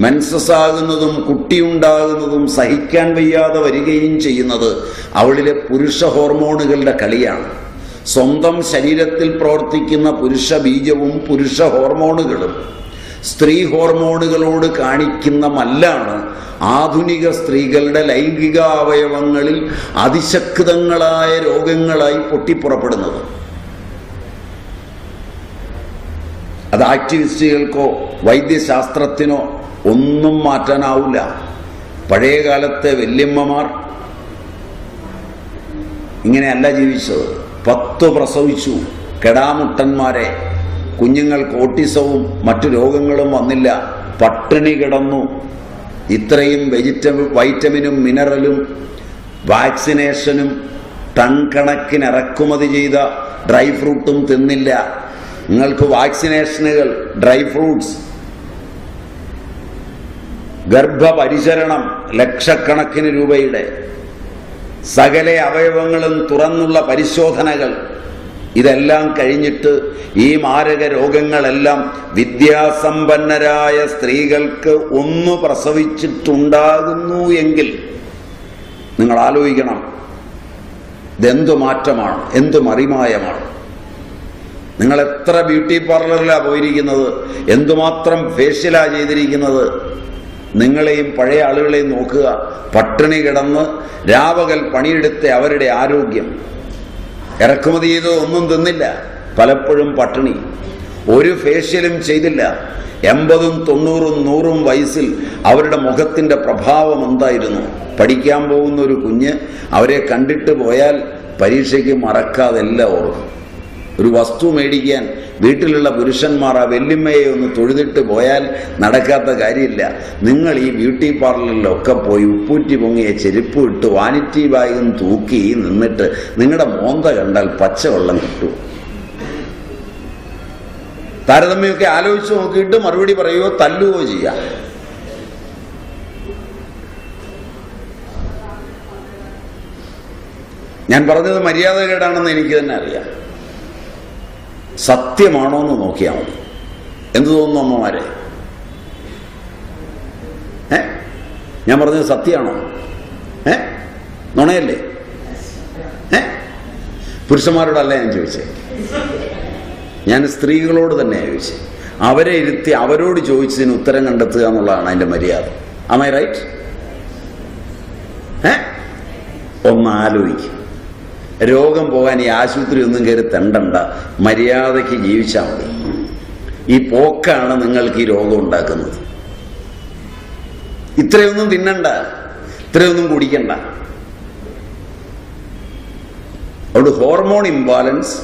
മെൻസസ് ആകുന്നതും കുട്ടിയുണ്ടാകുന്നതും സഹിക്കാൻ വയ്യാതെ വരികയും ചെയ്യുന്നത് അവളിലെ പുരുഷ ഹോർമോണുകളുടെ കളിയാണ്. സ്വന്തം ശരീരത്തിൽ പ്രവർത്തിക്കുന്ന പുരുഷ ബീജവും പുരുഷ ഹോർമോണുകളും സ്ത്രീ ഹോർമോണുകളോട് കാണിക്കുന്ന മല്ലാണ് ആധുനിക സ്ത്രീകളുടെ ലൈംഗിക അവയവങ്ങളിൽ അതിശക്തങ്ങളായ രോഗങ്ങളായി പൊട്ടിപ്പുറപ്പെടുന്നത്. അത് ആക്ടിവിസ്റ്റുകൾക്കോ വൈദ്യശാസ്ത്രത്തിനോ ഒന്നും മാറ്റാനാവില്ല. പഴയകാലത്തെ വല്യമ്മമാർ ഇങ്ങനെയല്ല ജീവിച്ചത്. 10 പ്രസവിച്ചു, കെടാമുട്ടന്മാരെ. കുഞ്ഞുങ്ങൾക്ക് ഓട്ടിസവും മറ്റു രോഗങ്ങളും വന്നില്ല, പട്ടിണി കിടന്നു. ഇത്രയും വൈറ്റമിനും മിനറലും വാക്സിനേഷനും ടൺ കണക്കിന് ഇറക്കുമതി ചെയ്ത ഡ്രൈ ഫ്രൂട്ടും തിന്നില്ല. നിങ്ങൾക്ക് വാക്സിനേഷനുകൾ, ഡ്രൈ ഫ്രൂട്ട്സ്, ഗർഭപരിചരണം ലക്ഷക്കണക്കിന് രൂപയുടെ, സകല അവയവങ്ങളും തുറന്നുള്ള പരിശോധനകൾ, ഇതെല്ലാം കഴിഞ്ഞിട്ട് ഈ മാരക രോഗങ്ങളെല്ലാം വിദ്യാസമ്പന്നരായ സ്ത്രീകൾക്ക് ഒന്ന് പ്രസവിച്ചിട്ടുണ്ടാകുന്നു എങ്കിൽ നിങ്ങൾ ആലോചിക്കണം, ഇതെന്തു മാറ്റമാണ്, എന്തു മറിമായമാണ്. നിങ്ങൾ എത്ര ബ്യൂട്ടി പാർലറിലാണ് പോയിരിക്കുന്നത്, എന്തുമാത്രം ഫേഷ്യലാണ് ചെയ്തിരിക്കുന്നത്. നിങ്ങളെയും പഴയ ആളുകളെയും നോക്കുക. പട്ടിണി കിടന്ന് രാപകൽ പണിയെടുത്ത അവരുടെ ആരോഗ്യം, ഇറക്കുമതി ചെയ്ത് ഒന്നും തിന്നില്ല, പലപ്പോഴും പട്ടിണി, ഒരു ഫേഷ്യലും ചെയ്തില്ല. 80, 90, 100 വയസ്സിൽ അവരുടെ മുഖത്തിൻ്റെ പ്രഭാവം എന്തായിരുന്നു? പഠിക്കാൻ പോകുന്ന ഒരു കുഞ്ഞ് അവരെ കണ്ടിട്ട് പോയാൽ പരീക്ഷയ്ക്ക് മറക്കാതെല്ലാം ഓർക്കും. ഒരു വസ്തു മേടിക്കാൻ വീട്ടിലുള്ള പുരുഷന്മാർ ആ വെല്ലുമ്മയെ ഒന്ന് തൊഴുതിട്ട് പോയാൽ നടക്കാത്ത കാര്യമില്ല. നിങ്ങൾ ഈ ബ്യൂട്ടി പാർലറിലൊക്കെ പോയി ഉപ്പൂറ്റി പൊങ്ങിയ ചെരുപ്പ് ഇട്ട് വാനിറ്റി ബാഗും തൂക്കി നിന്നിട്ട് നിങ്ങളുടെ മോന്ത കണ്ടാൽ പച്ചവെള്ളം കിട്ടും. താരതമ്യമൊക്കെ ആലോചിച്ച് നോക്കിയിട്ട് മറുപടി പറയുകയോ തല്ലുകയോ ചെയ്യാം. ഞാൻ പറഞ്ഞത് മര്യാദകേടാണെന്ന് എനിക്ക് തന്നെ അറിയാം. സത്യമാണോ എന്ന് നോക്കിയാൽ മതി. എന്ത് തോന്നുന്നു അമ്മമാരെ? ഞാൻ പറഞ്ഞത് സത്യമാണോ? നുണയല്ലേ? പുരുഷന്മാരോടല്ല ഞാൻ ചോദിച്ചേ, ഞാൻ സ്ത്രീകളോട് തന്നെയാണ് ചോദിച്ചത്. അവരെ ഇരുത്തി അവരോട് ചോദിച്ചതിന് ഉത്തരം കണ്ടെത്തുക എന്നുള്ളതാണ് അതിൻ്റെ മര്യാദ. Am I right? ഒന്ന് ആലോചിക്കും. രോഗം പോകാൻ ഈ ആശുപത്രി ഒന്നും കയറി തെണ്ടണ്ട, മര്യാദയ്ക്ക് ജീവിച്ചാൽ മതി. ഈ പോക്കാണ് നിങ്ങൾക്ക് ഈ രോഗം ഉണ്ടാക്കുന്നത്. ഇത്രയൊന്നും തിന്നണ്ട, ഇത്രയൊന്നും കുടിക്കണ്ട. അതുകൊണ്ട് ഹോർമോൺ ഇംബാലൻസ്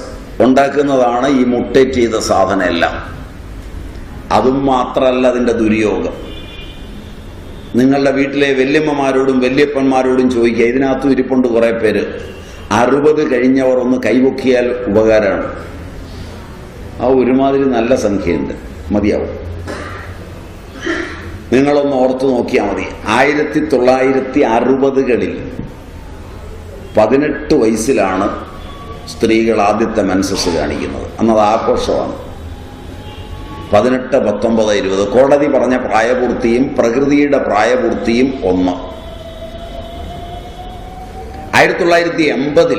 ഉണ്ടാക്കുന്നതാണ് ഈ മുട്ടേറ്റ് ചെയ്ത സാധനം എല്ലാം. അതും മാത്രമല്ല അതിൻ്റെ ദുര്യോഗം. നിങ്ങളുടെ വീട്ടിലെ വല്യമ്മമാരോടും വല്യപ്പന്മാരോടും ചോദിക്കുക, ഇതിനകത്തും ഇരിപ്പുണ്ട് കുറേ പേര്, 60 കഴിഞ്ഞവർ ഒന്ന് കൈപൊക്കിയാൽ ഉപകാരമാണ്. ആ ഒരുമാതിരി നല്ല സംഖ്യയുണ്ട്, മതിയാവും. നിങ്ങളൊന്ന് ഓർത്തു നോക്കിയാൽ മതി. 1960കളിൽ 18 വയസ്സിലാണ് സ്ത്രീകൾ ആദ്യത്തെ മെൻസസ് കാണിക്കുന്നത്. അന്നത് ആഘോഷമാണ്. 18, 19, 20 കോടതി പറഞ്ഞ പ്രായപൂർത്തിയും പ്രകൃതിയുടെ പ്രായപൂർത്തിയും ഒന്ന്. 1980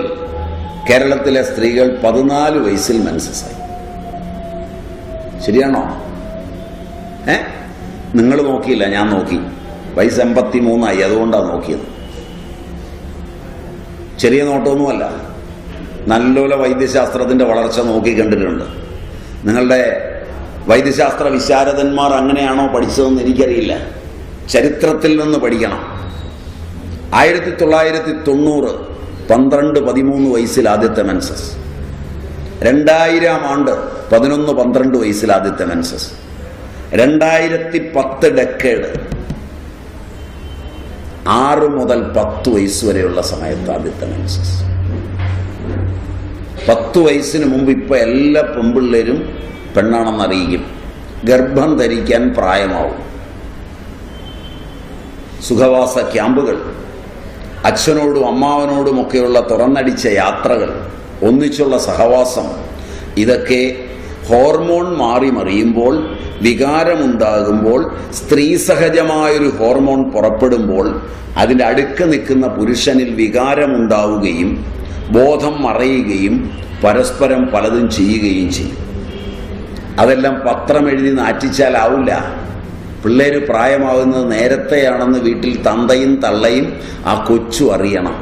കേരളത്തിലെ സ്ത്രീകൾ 14 വയസ്സിൽ മെൻസസ്സായി. ശരിയാണോ? നിങ്ങൾ നോക്കിയില്ല, ഞാൻ നോക്കി. വയസ്സ് 83ആയി, അതുകൊണ്ടാണ് നോക്കിയത്. ചെറിയ നോട്ടമൊന്നുമല്ല. നല്ലപോലെ വൈദ്യശാസ്ത്രത്തിൻ്റെ വളർച്ച നോക്കി കണ്ടിട്ടുണ്ട്. നിങ്ങളുടെ വൈദ്യശാസ്ത്ര വിശാരദന്മാർ അങ്ങനെയാണോ പഠിച്ചതെന്ന് എനിക്കറിയില്ല. ചരിത്രത്തിൽ നിന്ന് പഠിക്കണം. 1990 12, 13 വയസ്സിൽ ആദ്യത്തെ മെൻസസ്. 2000 ആണ്ട് 11, 12 വയസ്സിൽ ആദ്യത്തെ മെൻസസ്. 2010 ഡെക്കേഡ് 6 മുതൽ 10 വയസ്സ് വരെയുള്ള സമയത്ത് ആദ്യത്തെ മെൻസസ്. 10 വയസ്സിന് മുമ്പ് ഇപ്പം എല്ലാ പെൺപിള്ളേരും പെണ്ണാണെന്നറിയിക്കും. ഗർഭം ധരിക്കാൻ പ്രായമാവും. സുഖവാസ ക്യാമ്പുകൾ, അച്ഛനോടും അമ്മാവനോടുമൊക്കെയുള്ള തുറന്നടിച്ച യാത്രകൾ, ഒന്നിച്ചുള്ള സഹവാസം, ഇതൊക്കെ ഹോർമോൺ മാറി മറിയുമ്പോൾ, വികാരമുണ്ടാകുമ്പോൾ, സ്ത്രീ സഹജമായൊരു ഹോർമോൺ പുറപ്പെടുമ്പോൾ അതിൻ്റെ അടുക്ക നിൽക്കുന്ന പുരുഷനിൽ വികാരമുണ്ടാവുകയും ബോധം മറയുകയും പരസ്പരം പലതും ചെയ്യുകയും ചെയ്യും. അതെല്ലാം പത്രം എഴുതി നാറ്റിച്ചാലാവില്ല. പിള്ളേർ പ്രായമാകുന്നത് നേരത്തെയാണെന്ന് വീട്ടിൽ തന്തയും തള്ളയും ആ കൊച്ചു അറിയണം.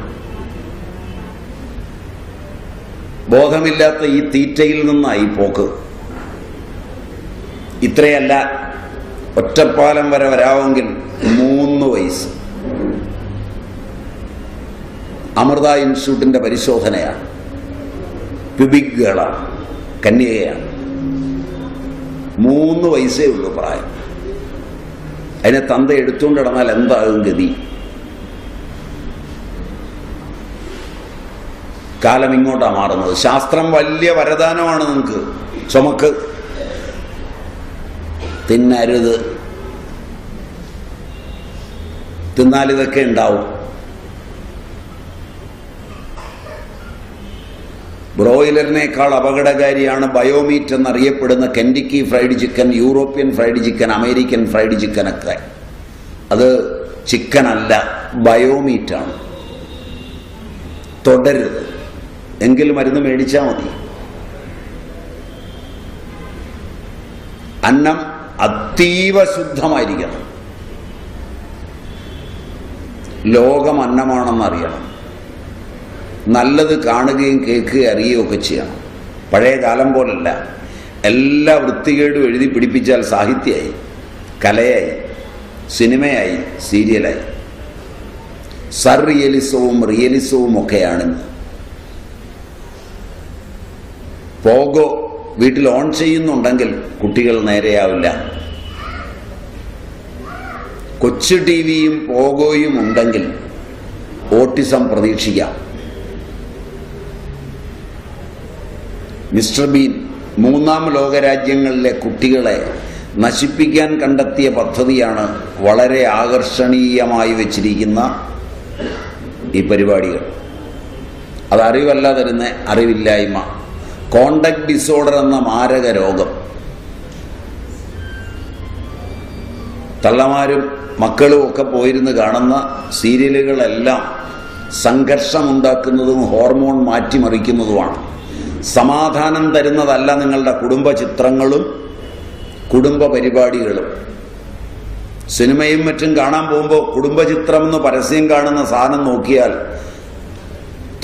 ബോധമില്ലാത്ത ഈ തീറ്റയിൽ നിന്നായി പോക്ക്. ഇത്രയല്ല, ഒറ്റപ്പാലം വരെ വരാമെങ്കിൽ 3 വയസ്സ്. അമൃത ഇൻസ്റ്റിറ്റ്യൂട്ടിൻ്റെ പരിശോധനയാണ്. പ്യൂബിക് ഗേളാണ്, കന്യകയാണ്. 3 വയസ്സേ ഉള്ളൂ പ്രായം. അതിനെ തന്ത എടുത്തുകൊണ്ട് കിടന്നാൽ എന്താകും ഗതി? കാലം ഇങ്ങോട്ടാണ് മാറുന്നത്. ശാസ്ത്രം വലിയ വരദാനമാണ് നിങ്ങൾക്ക്. ചുമക്ക്, തിന്നരുത്, തിന്നാലിതൊക്കെ ഉണ്ടാവും. ബ്രോയിലറിനേക്കാൾ അപകടകാരിയാണ് ബയോമീറ്റ് എന്നറിയപ്പെടുന്ന Kentucky fried chicken, European fried chicken, American fried ചിക്കനൊക്കെ. അത് ചിക്കനല്ല, ബയോമീറ്റാണ്. തുടരുത്. എങ്കിൽ മരുന്ന് മേടിച്ചാൽ മതി. അന്നം അതീവ ശുദ്ധമായിരിക്കണം. ലോകം അന്നമാണെന്നറിയണം. നല്ലത് കാണുകയും കേൾക്കുകയും അറിയുകയൊക്കെ ചെയ്യണം. പഴയ കാലം പോലല്ല. എല്ലാ വൃത്തികേടും എഴുതി പിടിപ്പിച്ചാൽ സാഹിത്യമായി, കലയായി, സിനിമയായി, സീരിയലായി. റിയലിസവും ഒക്കെയാണിന്ന്. പോഗോ വീട്ടിൽ ഓൺ ചെയ്യുന്നുണ്ടെങ്കിൽ കുട്ടികൾ നേരെയാവില്ല. കൊച്ചു ടി വിയും പോഗോയും ഉണ്ടെങ്കിൽ ഓട്ടിസം പ്രതീക്ഷിക്കാം. മിസ്റ്റർ ബീൻ 3ാം ലോകരാജ്യങ്ങളിലെ കുട്ടികളെ നശിപ്പിക്കാൻ കണ്ടെത്തിയ പദ്ധതിയാണ് വളരെ ആകർഷണീയമായി വെച്ചിരിക്കുന്ന ഈ പരിപാടികൾ. അത് അറിവല്ല തരുന്ന അറിവില്ലായ്മ. കോണ്ടാക്ട് ഡിസോർഡർ എന്ന മാരക രോഗം. തള്ളമാരും മക്കളും ഒക്കെ പോയിരുന്ന് കാണുന്ന സീരിയലുകളെല്ലാം സംഘർഷമുണ്ടാക്കുന്നതും ഹോർമോൺ മാറ്റിമറിക്കുന്നതുമാണ്. സമാധാനം തരുന്നതല്ല നിങ്ങളുടെ കുടുംബ ചിത്രങ്ങളും കുടുംബ പരിപാടികളും. സിനിമയും മറ്റും കാണാൻ പോകുമ്പോൾ കുടുംബചിത്രം എന്ന് പരസ്യം കാണുന്ന സാധനം നോക്കിയാൽ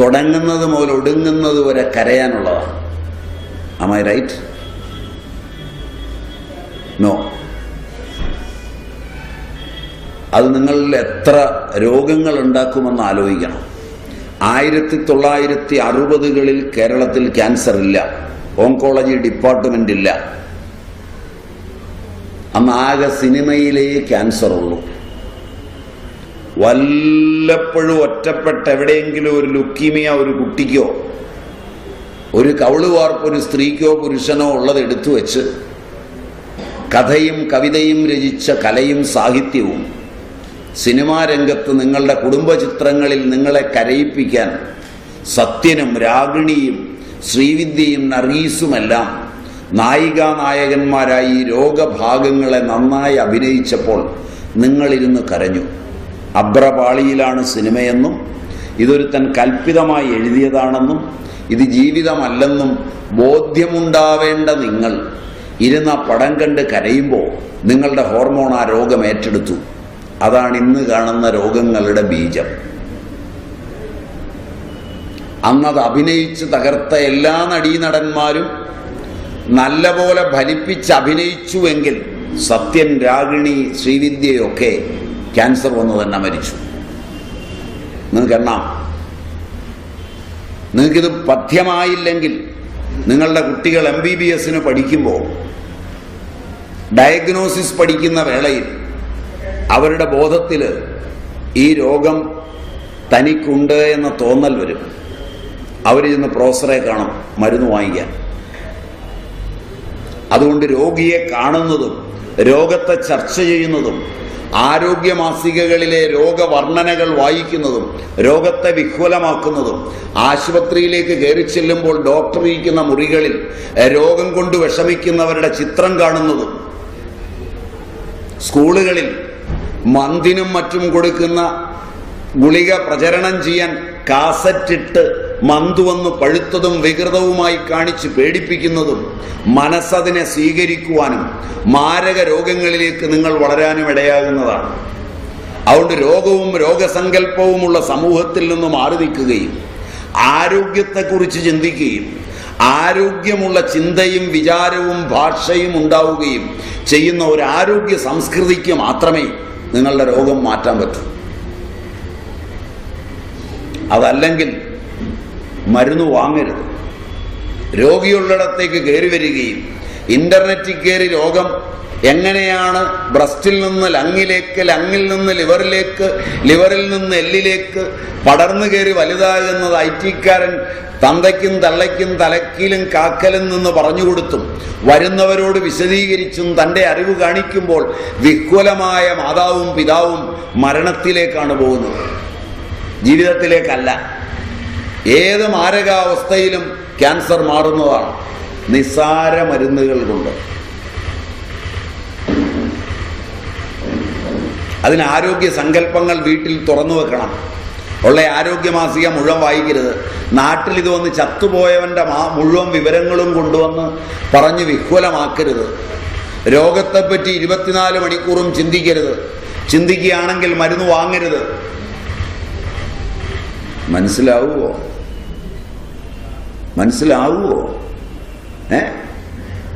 തുടങ്ങുന്നത് മുതൽ ഒടുങ്ങുന്നത് വരെ കരയാനുള്ളതാണ്. Am I right? No. അത് നിങ്ങളിൽ എത്ര രോഗങ്ങൾ ഉണ്ടാക്കുമെന്ന് ആലോചിക്കണം. 1960കളിൽ കേരളത്തിൽ ക്യാൻസർ ഇല്ല, ഓങ്കോളജി ഡിപ്പാർട്ട്മെന്റ് ഇല്ല. അന്ന് ആകെ സിനിമയിലേ ക്യാൻസർ ഉള്ളൂ. വല്ലപ്പോഴും ഒറ്റപ്പെട്ട എവിടെയെങ്കിലും ഒരു ലുക്കീമിയ ഒരു കുട്ടിക്കോ ഒരു കവിളുവാർപ്പ് ഒരു സ്ത്രീക്കോ പുരുഷനോ ഉള്ളത് എടുത്തു വെച്ച് കഥയും കവിതയും രചിച്ച കലയും സാഹിത്യവും സിനിമാ രംഗത്ത് നിങ്ങളുടെ കുടുംബചിത്രങ്ങളിൽ നിങ്ങളെ കരയിപ്പിക്കാൻ സത്യനും രാഗിണിയും ശ്രീവിദ്യയും നർഗീസുമെല്ലാം നായികാനായകന്മാരായി രോഗഭാഗങ്ങളെ നന്നായി അഭിനയിച്ചപ്പോൾ നിങ്ങളിരുന്ന് കരഞ്ഞു. അബ്രപാളിയിലാണ് സിനിമയെന്നും ഇതൊരുത്തൻ കൽപ്പിതമായി എഴുതിയതാണെന്നും ഇത് ജീവിതമല്ലെന്നും ബോധ്യമുണ്ടാവേണ്ട നിങ്ങൾ ഇരുന്ന പടം കണ്ട് കരയുമ്പോൾ നിങ്ങളുടെ ഹോർമോൺ ആ രോഗം ഏറ്റെടുത്തു. അതാണ് ഇന്ന് കാണുന്ന രോഗങ്ങളുടെ ബീജം. അന്നത് അഭിനയിച്ച് തകർത്ത എല്ലാ നടീനടന്മാരും നല്ലപോലെ ഫലിപ്പിച്ച് അഭിനയിച്ചുവെങ്കിൽ സത്യൻ, രാഗിണി, ശ്രീവിദ്യയൊക്കെ ക്യാൻസർ വന്നു തന്നെ മരിച്ചു. നിങ്ങൾക്ക് എണ്ണാം. നിങ്ങൾക്കിത് പഥ്യമായില്ലെങ്കിൽ നിങ്ങളുടെ കുട്ടികൾ MBBS പഠിക്കുമ്പോൾ ഡയഗ്നോസിസ് പഠിക്കുന്ന വേളയിൽ അവരുടെ ബോധത്തിൽ ഈ രോഗം തനിക്കുണ്ട് എന്ന തോന്നൽ വരും. അവർ ചെന്ന് പ്രൊഫസറെ കാണും മരുന്ന് വാങ്ങിക്കാൻ. അതുകൊണ്ട് രോഗിയെ കാണുന്നതും രോഗത്തെ ചർച്ച ചെയ്യുന്നതും ആരോഗ്യ മാസികകളിലെ രോഗവർണ്ണനകൾ വായിക്കുന്നതും രോഗത്തെ വിഹ്വലമാക്കുന്നതും ആശുപത്രിയിലേക്ക് കയറി ചെല്ലുമ്പോൾ ഡോക്ടർ ഇരിക്കുന്ന മുറികളിൽ രോഗം കൊണ്ട് വിഷമിക്കുന്നവരുടെ ചിത്രം കാണുന്നതും സ്കൂളുകളിൽ മന്തിനും മറ്റും കൊടുക്കുന്ന ഗുളിക പ്രചരണം ചെയ്യാൻ കാസറ്റിട്ട് മന്തുവന്ന് പഴുത്തതും വികൃതവുമായി കാണിച്ച് പേടിപ്പിക്കുന്നതും മനസ്സതിനെ സ്വീകരിക്കുവാനും മാരക രോഗങ്ങളിലേക്ക് നിങ്ങൾ വളരാനും ഇടയാകുന്നതാണ്. അതുകൊണ്ട് രോഗവും രോഗസങ്കല്പവുമുള്ള സമൂഹത്തിൽ നിന്ന് മാറി നിൽക്കുകയും ആരോഗ്യത്തെക്കുറിച്ച് ചിന്തിക്കുകയും ആരോഗ്യമുള്ള ചിന്തയും വിചാരവും ഭാഷയും ഉണ്ടാവുകയും ചെയ്യുന്ന ഒരു ആരോഗ്യ സംസ്കൃതിക്ക് മാത്രമേ നിങ്ങളുടെ രോഗം മാറ്റാൻ പറ്റൂ. അതല്ലെങ്കിൽ മരുന്ന് വാങ്ങരുത്. രോഗിയുള്ളിടത്തേക്ക് കയറി വരികയും ഇന്റർനെറ്റിൽ കയറി രോഗം എങ്ങനെയാണ് ബ്രസ്റ്റിൽ നിന്ന് ലങ്ങിലേക്ക്, ലങ്ങിൽ നിന്ന് ലിവറിലേക്ക്, ലിവറിൽ നിന്ന് എല്ലിലേക്ക് പടർന്നു കയറി വലുതാകുന്നത് ഐറ്റിക്കാരൻ തന്തയ്ക്കും തള്ളയ്ക്കും തലക്കിലും കാക്കലും നിന്ന് പറഞ്ഞുകൊടുത്തും വരുന്നവരോട് വിശദീകരിച്ചും തൻ്റെ അറിവ് കാണിക്കുമ്പോൾ വിഹ്വലമായ മാതാവും പിതാവും മരണത്തിലേക്കാണ് പോകുന്നത്, ജീവിതത്തിലേക്കല്ല. ഏത് മാരകാവസ്ഥയിലും ക്യാൻസർ മാറുന്നതാണ് നിസ്സാര മരുന്നുകൾ കൊണ്ട്. അതിന് ആരോഗ്യ സങ്കല്പങ്ങൾ വീട്ടിൽ തുറന്നു വെക്കണം. ഉള്ള ആരോഗ്യമാസിക മുഴുവൻ വായിക്കരുത്. നാട്ടിൽ ഇത് വന്ന് ചത്തുപോയവൻ്റെ മുഴുവൻ വിവരങ്ങളും കൊണ്ടുവന്ന് പറഞ്ഞ് വിഹ്വലമാക്കരുത്. രോഗത്തെപ്പറ്റി 24 മണിക്കൂറും ചിന്തിക്കരുത്. ചിന്തിക്കുകയാണെങ്കിൽ മരുന്ന് വാങ്ങരുത്. മനസ്സിലാവുമോ? മനസ്സിലാവുമോ?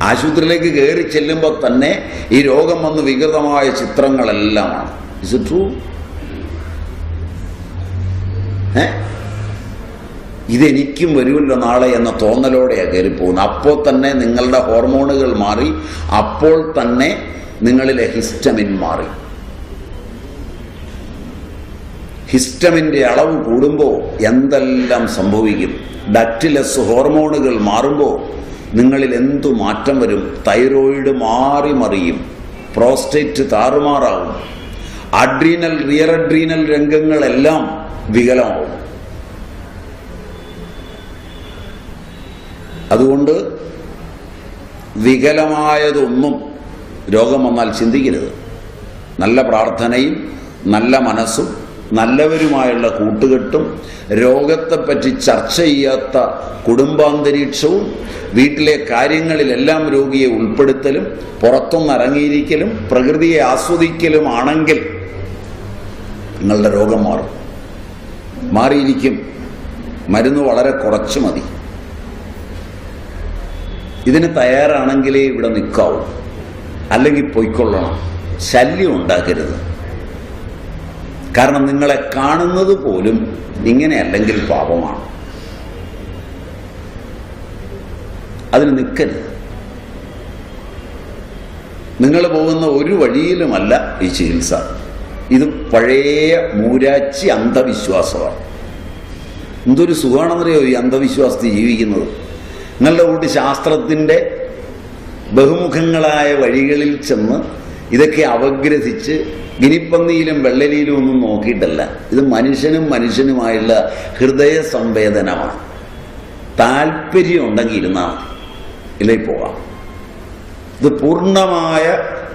ആശുപത്രിയിലേക്ക് കയറി ചെല്ലുമ്പോൾ തന്നെ ഈ രോഗം വന്ന് വികൃതമായ ചിത്രങ്ങളെല്ലാമാണ്. Is it true? ഇതെനിക്കും വരുമല്ലോ നാളെ എന്ന തോന്നലോടെയാണ് കയറി പോകുന്നത്. അപ്പോൾ തന്നെ നിങ്ങളുടെ ഹോർമോണുകൾ മാറി, അപ്പോൾ തന്നെ നിങ്ങളിലെ ഹിസ്റ്റമിൻ മാറി. ഹിസ്റ്റമിൻ്റെ അളവ് കൂടുമ്പോൾ എന്തെല്ലാം സംഭവിക്കും. ഡക്റ്റിലസ് ഹോർമോണുകൾ മാറുമ്പോൾ നിങ്ങളിൽ എന്തു മാറ്റം വരും. തൈറോയിഡ് മാറി മറിയും, പ്രോസ്റ്റേറ്റ് താറുമാറാവും, അഡ്രീനൽ റിയർ അഡ്രീനൽ രംഗങ്ങളെല്ലാം വികലമാവും. അതുകൊണ്ട് വികലമായതൊന്നും രോഗം വന്നാൽ ചിന്തിക്കരുത്. നല്ല പ്രാർത്ഥനയും നല്ല മനസ്സും നല്ലവരുമായുള്ള കൂട്ടുകെട്ടും രോഗത്തെപ്പറ്റി ചർച്ച ചെയ്യാത്ത കുടുംബാന്തരീക്ഷവും വീട്ടിലെ കാര്യങ്ങളിലെല്ലാം രോഗിയെ ഉൾപ്പെടുത്തലും പുറത്തുനിന്നിറങ്ങിയിരിക്കലും പ്രകൃതിയെ ആസ്വദിക്കലുമാണെങ്കിൽ നിങ്ങളുടെ രോഗം മാറും. മാറിയിരിക്കും. മരുന്ന് വളരെ കുറച്ച് മതി. ഇതിന് തയ്യാറാണെങ്കിലേ ഇവിടെ നിൽക്കാവൂ, അല്ലെങ്കിൽ പൊയ്ക്കൊള്ളണം. ശല്യം ഉണ്ടാക്കരുത്. കാരണം നിങ്ങളെ കാണുന്നത് പോലും ഇങ്ങനെ അല്ലെങ്കിൽ പാപമാണ്. അതിന് നിൽക്കരുത്. നിങ്ങൾ പോകുന്ന ഒരു വഴിയിലുമല്ല ഈ ചികിത്സ. ഇത് പഴയ മൂരാച്ചി അന്ധവിശ്വാസമാണ്. എന്തൊരു സുഖമാണെന്നറിയോ ഈ അന്ധവിശ്വാസത്തിൽ ജീവിക്കുന്നത്. നിങ്ങളുടെ കൂട്ടി ശാസ്ത്രത്തിൻ്റെ ബഹുമുഖങ്ങളായ വഴികളിൽ ചെന്ന് ഇതൊക്കെ അവഗ്രഹിച്ച് ഗിനിപ്പന്നിയിലും വെള്ളലിയിലും ഒന്നും നോക്കിയിട്ടല്ല. ഇത് മനുഷ്യനുമായുള്ള ഹൃദയ സംവേദനമാണ്. താല്പര്യം ഉണ്ടെങ്കിൽ ഇരുന്നാൽ മതി, ഇല്ലേ പോകാം. ഇത് പൂർണ്ണമായ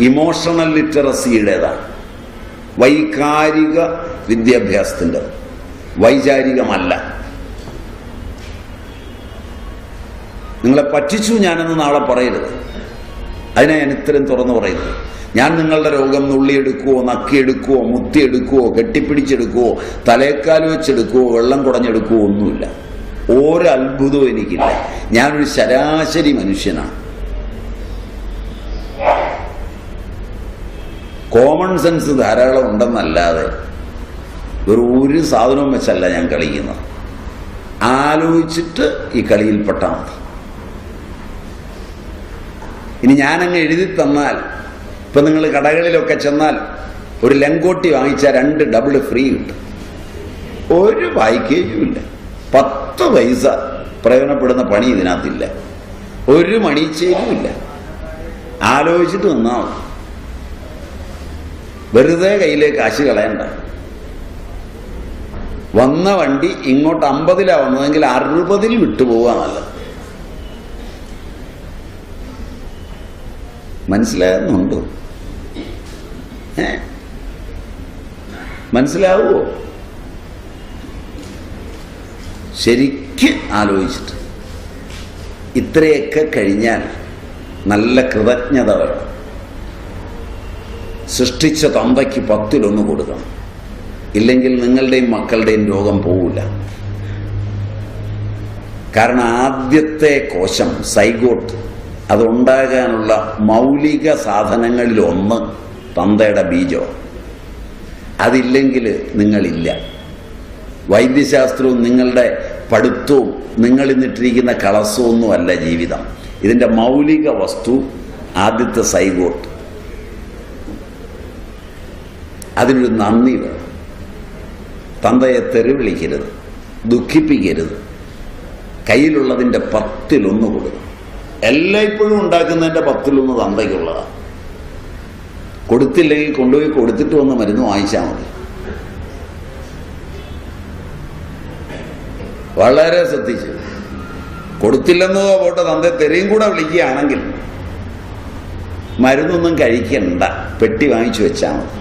ഇമോഷണൽ ലിറ്ററസിയുടേതാണ്, വൈകാരിക വിദ്യാഭ്യാസത്തിൻ്റെ, വൈചാരികമല്ല. നിങ്ങളെ പറ്റിച്ചു ഞാനെന്ന് നാളെ പറയരുത്. അതിനെ ഞാൻ ഇത്രയും തുറന്നു പറയുന്നത്. ഞാൻ നിങ്ങളുടെ രോഗം നുള്ളിയെടുക്കുവോ, നക്കിയെടുക്കുവോ, മുത്തിയെടുക്കുവോ, കെട്ടിപ്പിടിച്ചെടുക്കുവോ, തലേക്കാൽ വെച്ചെടുക്കുവോ, വെള്ളം കുടഞ്ഞെടുക്കുവോ ഒന്നുമില്ല. ഒരത്ഭുതവും എനിക്കില്ല. ഞാനൊരു ശരാശരി മനുഷ്യനാണ്. കോമൺ സെൻസ് ധാരാളം ഉണ്ടെന്നല്ലാതെ ഒരു സാധനവും വെച്ചല്ല ഞാൻ കളിക്കുന്നത്. ആലോചിച്ചിട്ട് ഈ കളിയിൽപ്പെട്ടാൽ മതി. ഇനി ഞാനങ്ങ് എഴുതി തന്നാൽ, ഇപ്പം നിങ്ങൾ കടകളിലൊക്കെ ചെന്നാൽ ഒരു ലങ്കോട്ടി വാങ്ങിച്ചാൽ 2 ഡബിൾ ഫ്രീ കിട്ടും. ഒരു പാക്കേജുമില്ല. 10 പൈസ പ്രയോജനപ്പെടുന്ന പണി ഇതിനകത്തില്ല. ഒരു മണിച്ചേരുമില്ല. ആലോചിച്ചിട്ട് നിന്നാൽ മതി. വെറുതെ കയ്യിലെ കാശ് കളയണ്ട. വന്ന വണ്ടി ഇങ്ങോട്ട് 50-ലാണ് വന്നതെങ്കിൽ 60-ൽ വിട്ടുപോകാൻ നല്ലത്. മനസ്സിലാകുന്നുണ്ടോ? മനസ്സിലാവുമോ? ശരിക്ക് ആലോചിച്ചിട്ട്. ഇത്രയൊക്കെ കഴിഞ്ഞാൽ നല്ല കൃതജ്ഞത വേണം. സൃഷ്ടിച്ച തന്തയ്ക്ക് 10-1 കൊടുക്കണം. ഇല്ലെങ്കിൽ നിങ്ങളുടെയും മക്കളുടെയും രോഗം പോവില്ല. കാരണം ആദ്യത്തെ കോശം സൈഗോട്ട്, അതുണ്ടാകാനുള്ള മൗലിക സാധനങ്ങളിലൊന്ന് തന്തയുടെ ബീജം. അതില്ലെങ്കിൽ നിങ്ങളില്ല. വൈദ്യശാസ്ത്രവും നിങ്ങളുടെ പഠിത്തവും നിങ്ങളിന്നിട്ടിരിക്കുന്ന കളസമൊന്നുമല്ല ജീവിതം. ഇതിൻ്റെ മൗലിക വസ്തു ആദ്യത്തെ സൈഗോട്ട്. അതിനൊരു നന്ദി വേണം. തന്തയെ തെറി വിളിക്കരുത്, ദുഃഖിപ്പിക്കരുത്. കയ്യിലുള്ളതിൻ്റെ 10-1 കൊടുക്കണം. എല്ലായ്പ്പോഴും ഉണ്ടാക്കുന്നതിൻ്റെ 10-1 തന്തയ്ക്കുള്ളതാണ്. കൊടുത്തില്ലെങ്കിൽ കൊണ്ടുപോയി കൊടുത്തിട്ട് വന്ന് മരുന്ന് വാങ്ങിച്ചാൽ മതി. വളരെ ശ്രദ്ധിച്ച്. കൊടുത്തില്ലെന്നതോ പോട്ടെ, തന്തയെ തെറിയും കൂടെ വിളിക്കുകയാണെങ്കിൽ മരുന്നൊന്നും കഴിക്കണ്ട, പെട്ടി വാങ്ങിച്ചു വെച്ചാൽ മതി.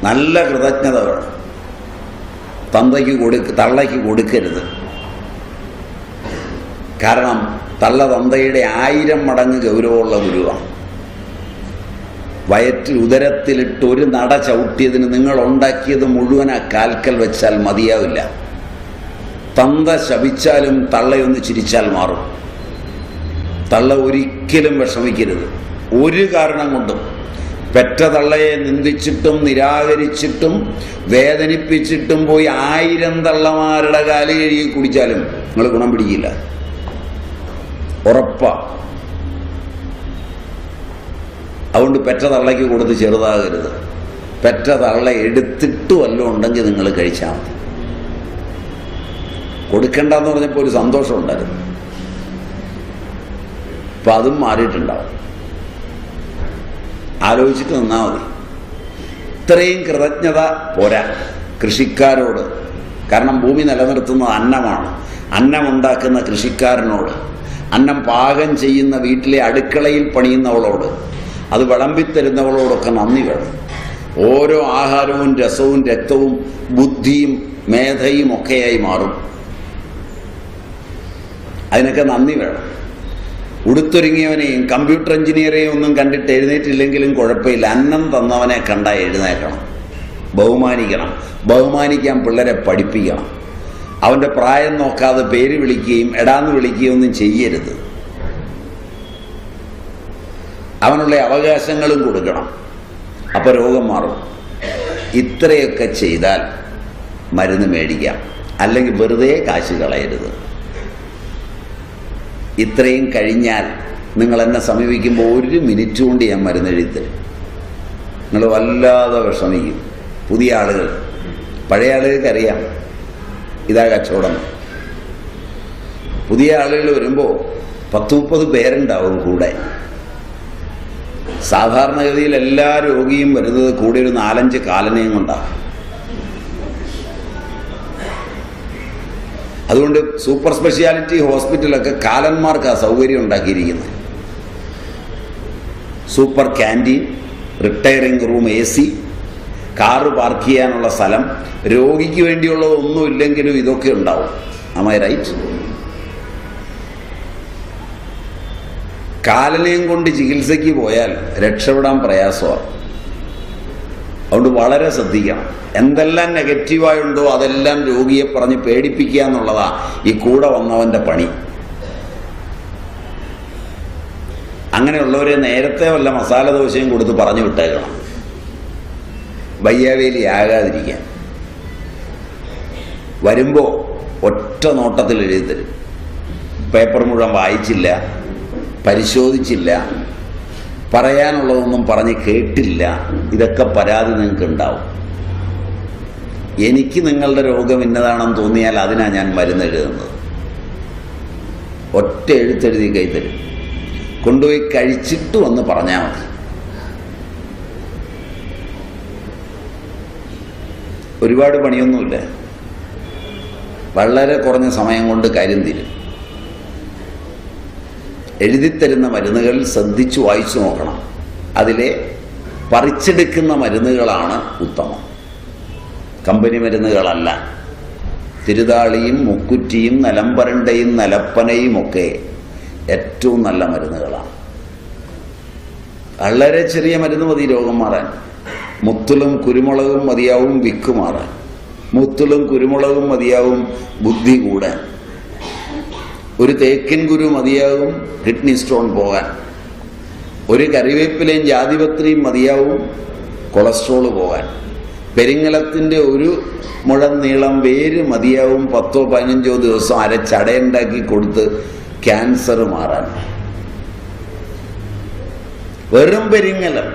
നല്ല കൃതജ്ഞത വേണം. തള്ളയ്ക്ക് കൊടുക്കരുത്. കാരണം തള്ള തന്തയുടെ 1000 മടങ്ങ് ഗൗരവമുള്ള ഗുരുവാണ്. ഉദരത്തിലിട്ട് ഒരു നട ചവിട്ടിയതിന് നിങ്ങൾ ഉണ്ടാക്കിയത് മുഴുവൻ ആ കാൽക്കൽ വെച്ചാൽ മതിയാവില്ല. തന്ത ശപിച്ചാലും തള്ളയൊന്ന് ചിരിച്ചാൽ മാറും. തള്ള ഒരിക്കലും വിഷമിക്കരുത്, ഒരു കാരണം കൊണ്ടും. പെറ്റ തള്ളയെ നിന്ദിച്ചിട്ടും നിരാകരിച്ചിട്ടും വേദനിപ്പിച്ചിട്ടും പോയി 1000 തള്ളമാരുടെ കാല് കഴുകി കുടിച്ചാലും നിങ്ങൾ ഗുണം പിടിക്കില്ല, ഉറപ്പാ. അതുകൊണ്ട് പെറ്റ തള്ളയ്ക്ക് കൊടുത്ത് ചെറുതാകരുത്. പെറ്റ തള്ള എടുത്തിട്ട് വല്ലതും ഉണ്ടെങ്കിൽ നിങ്ങൾ കഴിച്ചാൽ മതി. കൊടുക്കണ്ടെന്ന് പറഞ്ഞപ്പോൾ ഒരു സന്തോഷം ഉണ്ടായിരുന്നു. അപ്പം അതും മാറിയിട്ടുണ്ടാവും. ആലോചിച്ചിട്ട് നിന്നാൽ മതി. ഇത്രയും കൃതജ്ഞത പോരാ കൃഷിക്കാരോട്. കാരണം ഭൂമി നിലനിർത്തുന്നത് അന്നമാണ്. അന്നമുണ്ടാക്കുന്ന കൃഷിക്കാരനോട്, അന്നം പാകം ചെയ്യുന്ന വീട്ടിലെ അടുക്കളയിൽ പണിയുന്നവളോട്, അത് വിളമ്പിത്തരുന്നവളോടൊക്കെ നന്ദി വേണം. ഓരോ ആഹാരവും രസവും രക്തവും ബുദ്ധിയും മേധയും ഒക്കെയായി മാറും. അതിനൊക്കെ നന്ദി വേണം. ഉടുത്തൊരുങ്ങിയവനെയും കമ്പ്യൂട്ടർ എഞ്ചിനീയറെയും ഒന്നും കണ്ടിട്ട് എഴുന്നേറ്റില്ലെങ്കിലും കുഴപ്പമില്ല, അന്നം തന്നവനെ കണ്ടാൽ എഴുന്നേക്കണം, ബഹുമാനിക്കണം. ബഹുമാനിക്കാൻ പിള്ളേരെ പഠിപ്പിക്കണം. അവൻ്റെ പ്രായം നോക്കാതെ പേര് വിളിക്കുകയും എടാന്ന് വിളിക്കുകയും ഒന്നും ചെയ്യരുത്. അവനുള്ള അവകാശങ്ങളും കൊടുക്കണം. അപ്പോൾ രോഗം മാറും. ഇത്രയൊക്കെ ചെയ്താൽ മരുന്ന് മേടിക്കാം. അല്ലെങ്കിൽ വെറുതെ കാശ് കളയരുത്. ഇത്രയും കഴിഞ്ഞാൽ നിങ്ങൾ എന്നെ സമീപിക്കുമ്പോൾ 1 മിനിറ്റ് കൊണ്ട് ഞാൻ മരുന്ന് എഴുതിത്തരും. നിങ്ങൾ വല്ലാതെ വിഷമിക്കും. പുതിയ ആളുകൾ, പഴയ ആളുകൾക്കറിയാം ഇതാ കച്ചവടം. പുതിയ ആളുകൾ വരുമ്പോൾ 10-30 പേരുണ്ടാവും കൂടെ. സാധാരണഗതിയിൽ എല്ലാ രോഗിയും വരുന്നത് കൂടെ ഒരു 4-5 കാലനെയും കൊണ്ടാണ്. അതുകൊണ്ട് സൂപ്പർ സ്പെഷ്യാലിറ്റി ഹോസ്പിറ്റലൊക്കെ കാലന്മാർക്ക് ആ സൗകര്യം ഉണ്ടാക്കിയിരിക്കുന്നത്. Super canteen, retiring room, AC, car park ചെയ്യാനുള്ള സ്ഥലം, രോഗിക്ക് വേണ്ടിയുള്ളതൊന്നും ഇല്ലെങ്കിലും ഇതൊക്കെ ഉണ്ടാവും. ആം ഐ റൈറ്റ്? കാലനെയും കൊണ്ട് ചികിത്സയ്ക്ക് പോയാൽ രക്ഷപ്പെടാൻ പ്രയാസമാണ്. അതുകൊണ്ട് വളരെ ശ്രദ്ധിക്കണം. എന്തെല്ലാം നെഗറ്റീവായുണ്ടോ അതെല്ലാം രോഗിയെ പറഞ്ഞ് പേടിപ്പിക്കുക എന്നുള്ളതാണ് ഈ കൂടെ വന്നവൻ്റെ പണി. അങ്ങനെയുള്ളവരെ നേരത്തെ വല്ല മസാല ദോശയും കൊടുത്ത് പറഞ്ഞു വിട്ടേക്കണം, വയ്യാവേലി ആകാതിരിക്കാൻ. വരുമ്പോൾ ഒറ്റ നോട്ടത്തിൽ എഴുതിത്തരും. പേപ്പർ മുഴുവൻ വായിച്ചില്ല, പരിശോധിച്ചില്ല, പറയാനുള്ളതൊന്നും പറഞ്ഞ് കേട്ടില്ല. ഇതൊക്കെ പരാതി നിങ്ങൾക്ക് ഉണ്ടാവും. എനിക്ക് നിങ്ങളുടെ രോഗം ഇന്നതാണെന്ന് തോന്നിയാൽ അതിനാണ് ഞാൻ മരുന്ന് എഴുതുന്നത്. ഒറ്റ എഴുത്തെഴുതി കൈ തരും. കൊണ്ടുപോയി കഴിച്ചിട്ട് വന്ന് പറഞ്ഞാൽ മതി. ഒരുപാട് പണിയൊന്നുമില്ല, വളരെ കുറഞ്ഞ സമയം കൊണ്ട് കാര്യം തീരും. എഴുതിത്തരുന്ന മരുന്നുകൾ ശ്രദ്ധിച്ചു വായിച്ചു നോക്കണം. അതിലെ പറിച്ചെടുക്കുന്ന മരുന്നുകളാണ് ഉത്തമം, കമ്പനി മരുന്നുകളല്ല. തിരുതാളിയും മുക്കുറ്റിയും നിലമ്പരണ്ടയും നിലപ്പനയും ഒക്കെ ഏറ്റവും നല്ല മരുന്നുകളാണ്. വളരെ ചെറിയ മരുന്ന് മതി രോഗം മാറാൻ. മുത്തലും കുരുമുളകും മതിയാവും വിക്ക് മാറാൻ. മുത്തലും കുരുമുളകും മതിയാവും ബുദ്ധി കൂടാൻ. ഒരു തേക്കിൻ കുരു മതിയാവും കിഡ്നി സ്റ്റോൺ പോകാൻ. ഒരു കറിവേപ്പിലയും ജാതിപത്രിയും മതിയാവും കൊളസ്ട്രോൾ പോകാൻ. പെരിങ്ങലത്തിൻ്റെ ഒരു മുഴം നീളം വേര് മതിയാവും 10-15 ദിവസം അരച്ചടയുണ്ടാക്കി കൊടുത്ത് ക്യാൻസർ മാറാൻ. വെറും പെരിങ്ങലം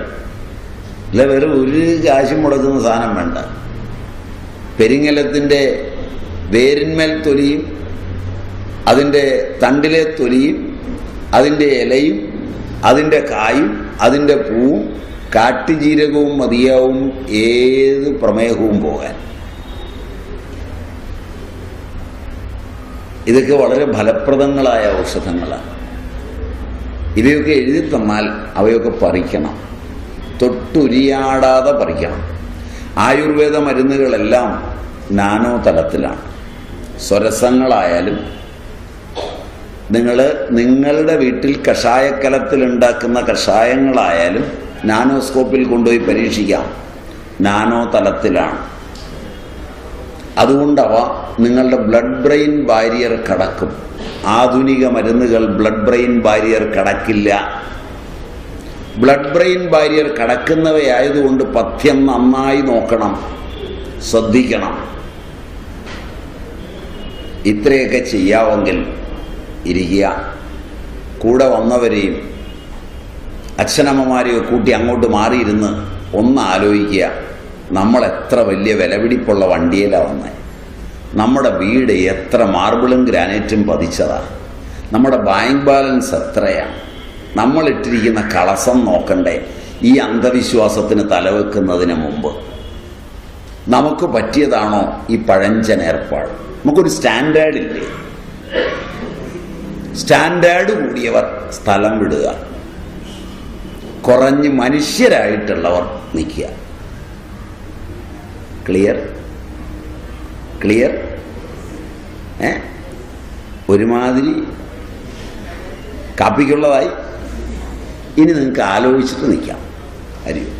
അല്ല വേറെ ഒരു കാശും മുടക്കുന്ന സാധനം വേണ്ട. പെരിങ്ങലത്തിൻ്റെ വേരിന്മേൽ തൊലിയും അതിൻ്റെ തണ്ടിലെ തൊലിയും അതിൻ്റെ ഇലയും അതിൻ്റെ കായും അതിൻ്റെ പൂവും കാട്ടുജീരകവും മതിയാവും ഏത് പ്രമേഹവും പോകാൻ. ഇതൊക്കെ വളരെ ഫലപ്രദങ്ങളായ ഔഷധങ്ങളാണ്. ഇവയൊക്കെ എഴുതി തന്നാൽ അവയൊക്കെ പറിക്കണം, തൊട്ടുരിയാടാതെ പറിക്കണം. ആയുർവേദ മരുന്നുകളെല്ലാം നാനോ തലത്തിലാണ്. സ്വരസങ്ങളായാലും നിങ്ങളുടെ വീട്ടിൽ കഷായക്കലത്തിലുണ്ടാക്കുന്ന കഷായങ്ങളായാലും നാനോസ്കോപ്പിൽ കൊണ്ടുപോയി പരീക്ഷിക്കാം, നാനോ തലത്തിലാണ്. അതുകൊണ്ടവ നിങ്ങളുടെ ബ്ലഡ് ബ്രെയിൻ ബാരിയർ കടക്കും. ആധുനിക മരുന്നുകൾ ബ്ലഡ് ബ്രെയിൻ ബാരിയർ കടക്കില്ല. ബ്ലഡ് ബ്രെയിൻ ബാരിയർ കടക്കുന്നവയായതുകൊണ്ട് പഥ്യം നന്നായി നോക്കണം, ശ്രദ്ധിക്കണം. ഇത്രയൊക്കെ ചെയ്യാമെങ്കിൽ ഇരിക്കുക. കൂടെ വന്നവരെയും അച്ഛനമ്മമാരെയോ കൂട്ടി അങ്ങോട്ട് മാറിയിരുന്ന് ഒന്ന് ആലോചിക്കുക. നമ്മൾ എത്ര വലിയ വിലപിടിപ്പുള്ള വണ്ടിയിലാണ് വന്നത്. നമ്മുടെ വീട് എത്ര മാർബിളും ഗ്രാനൈറ്റും പതിച്ചതാണ്. നമ്മുടെ ബാങ്ക് ബാലൻസ് എത്രയാണ്. നമ്മളിട്ടിരിക്കുന്ന കളസം നോക്കണ്ടേ ഈ അന്ധവിശ്വാസത്തിന് തലവെക്കുന്നതിന് മുമ്പ്. നമുക്ക് പറ്റിയതാണോ ഈ പഴഞ്ചൻ ഏർപ്പാട്? നമുക്കൊരു സ്റ്റാൻഡേർഡില്ലേ? സ്റ്റാൻഡേർഡ് കൂടിയവർ സ്ഥലം വിടുക, കുറഞ്ഞ് മനുഷ്യരായിട്ടുള്ളവർ നിൽക്കുക. ക്ലിയർ? ക്ലിയർ? ഒരുമാതിരി കാപ്പിക്കുള്ളതായി. ഇനി നിങ്ങൾക്ക് ആലോചിച്ചിട്ട് നിൽക്കാം. അറിയോ?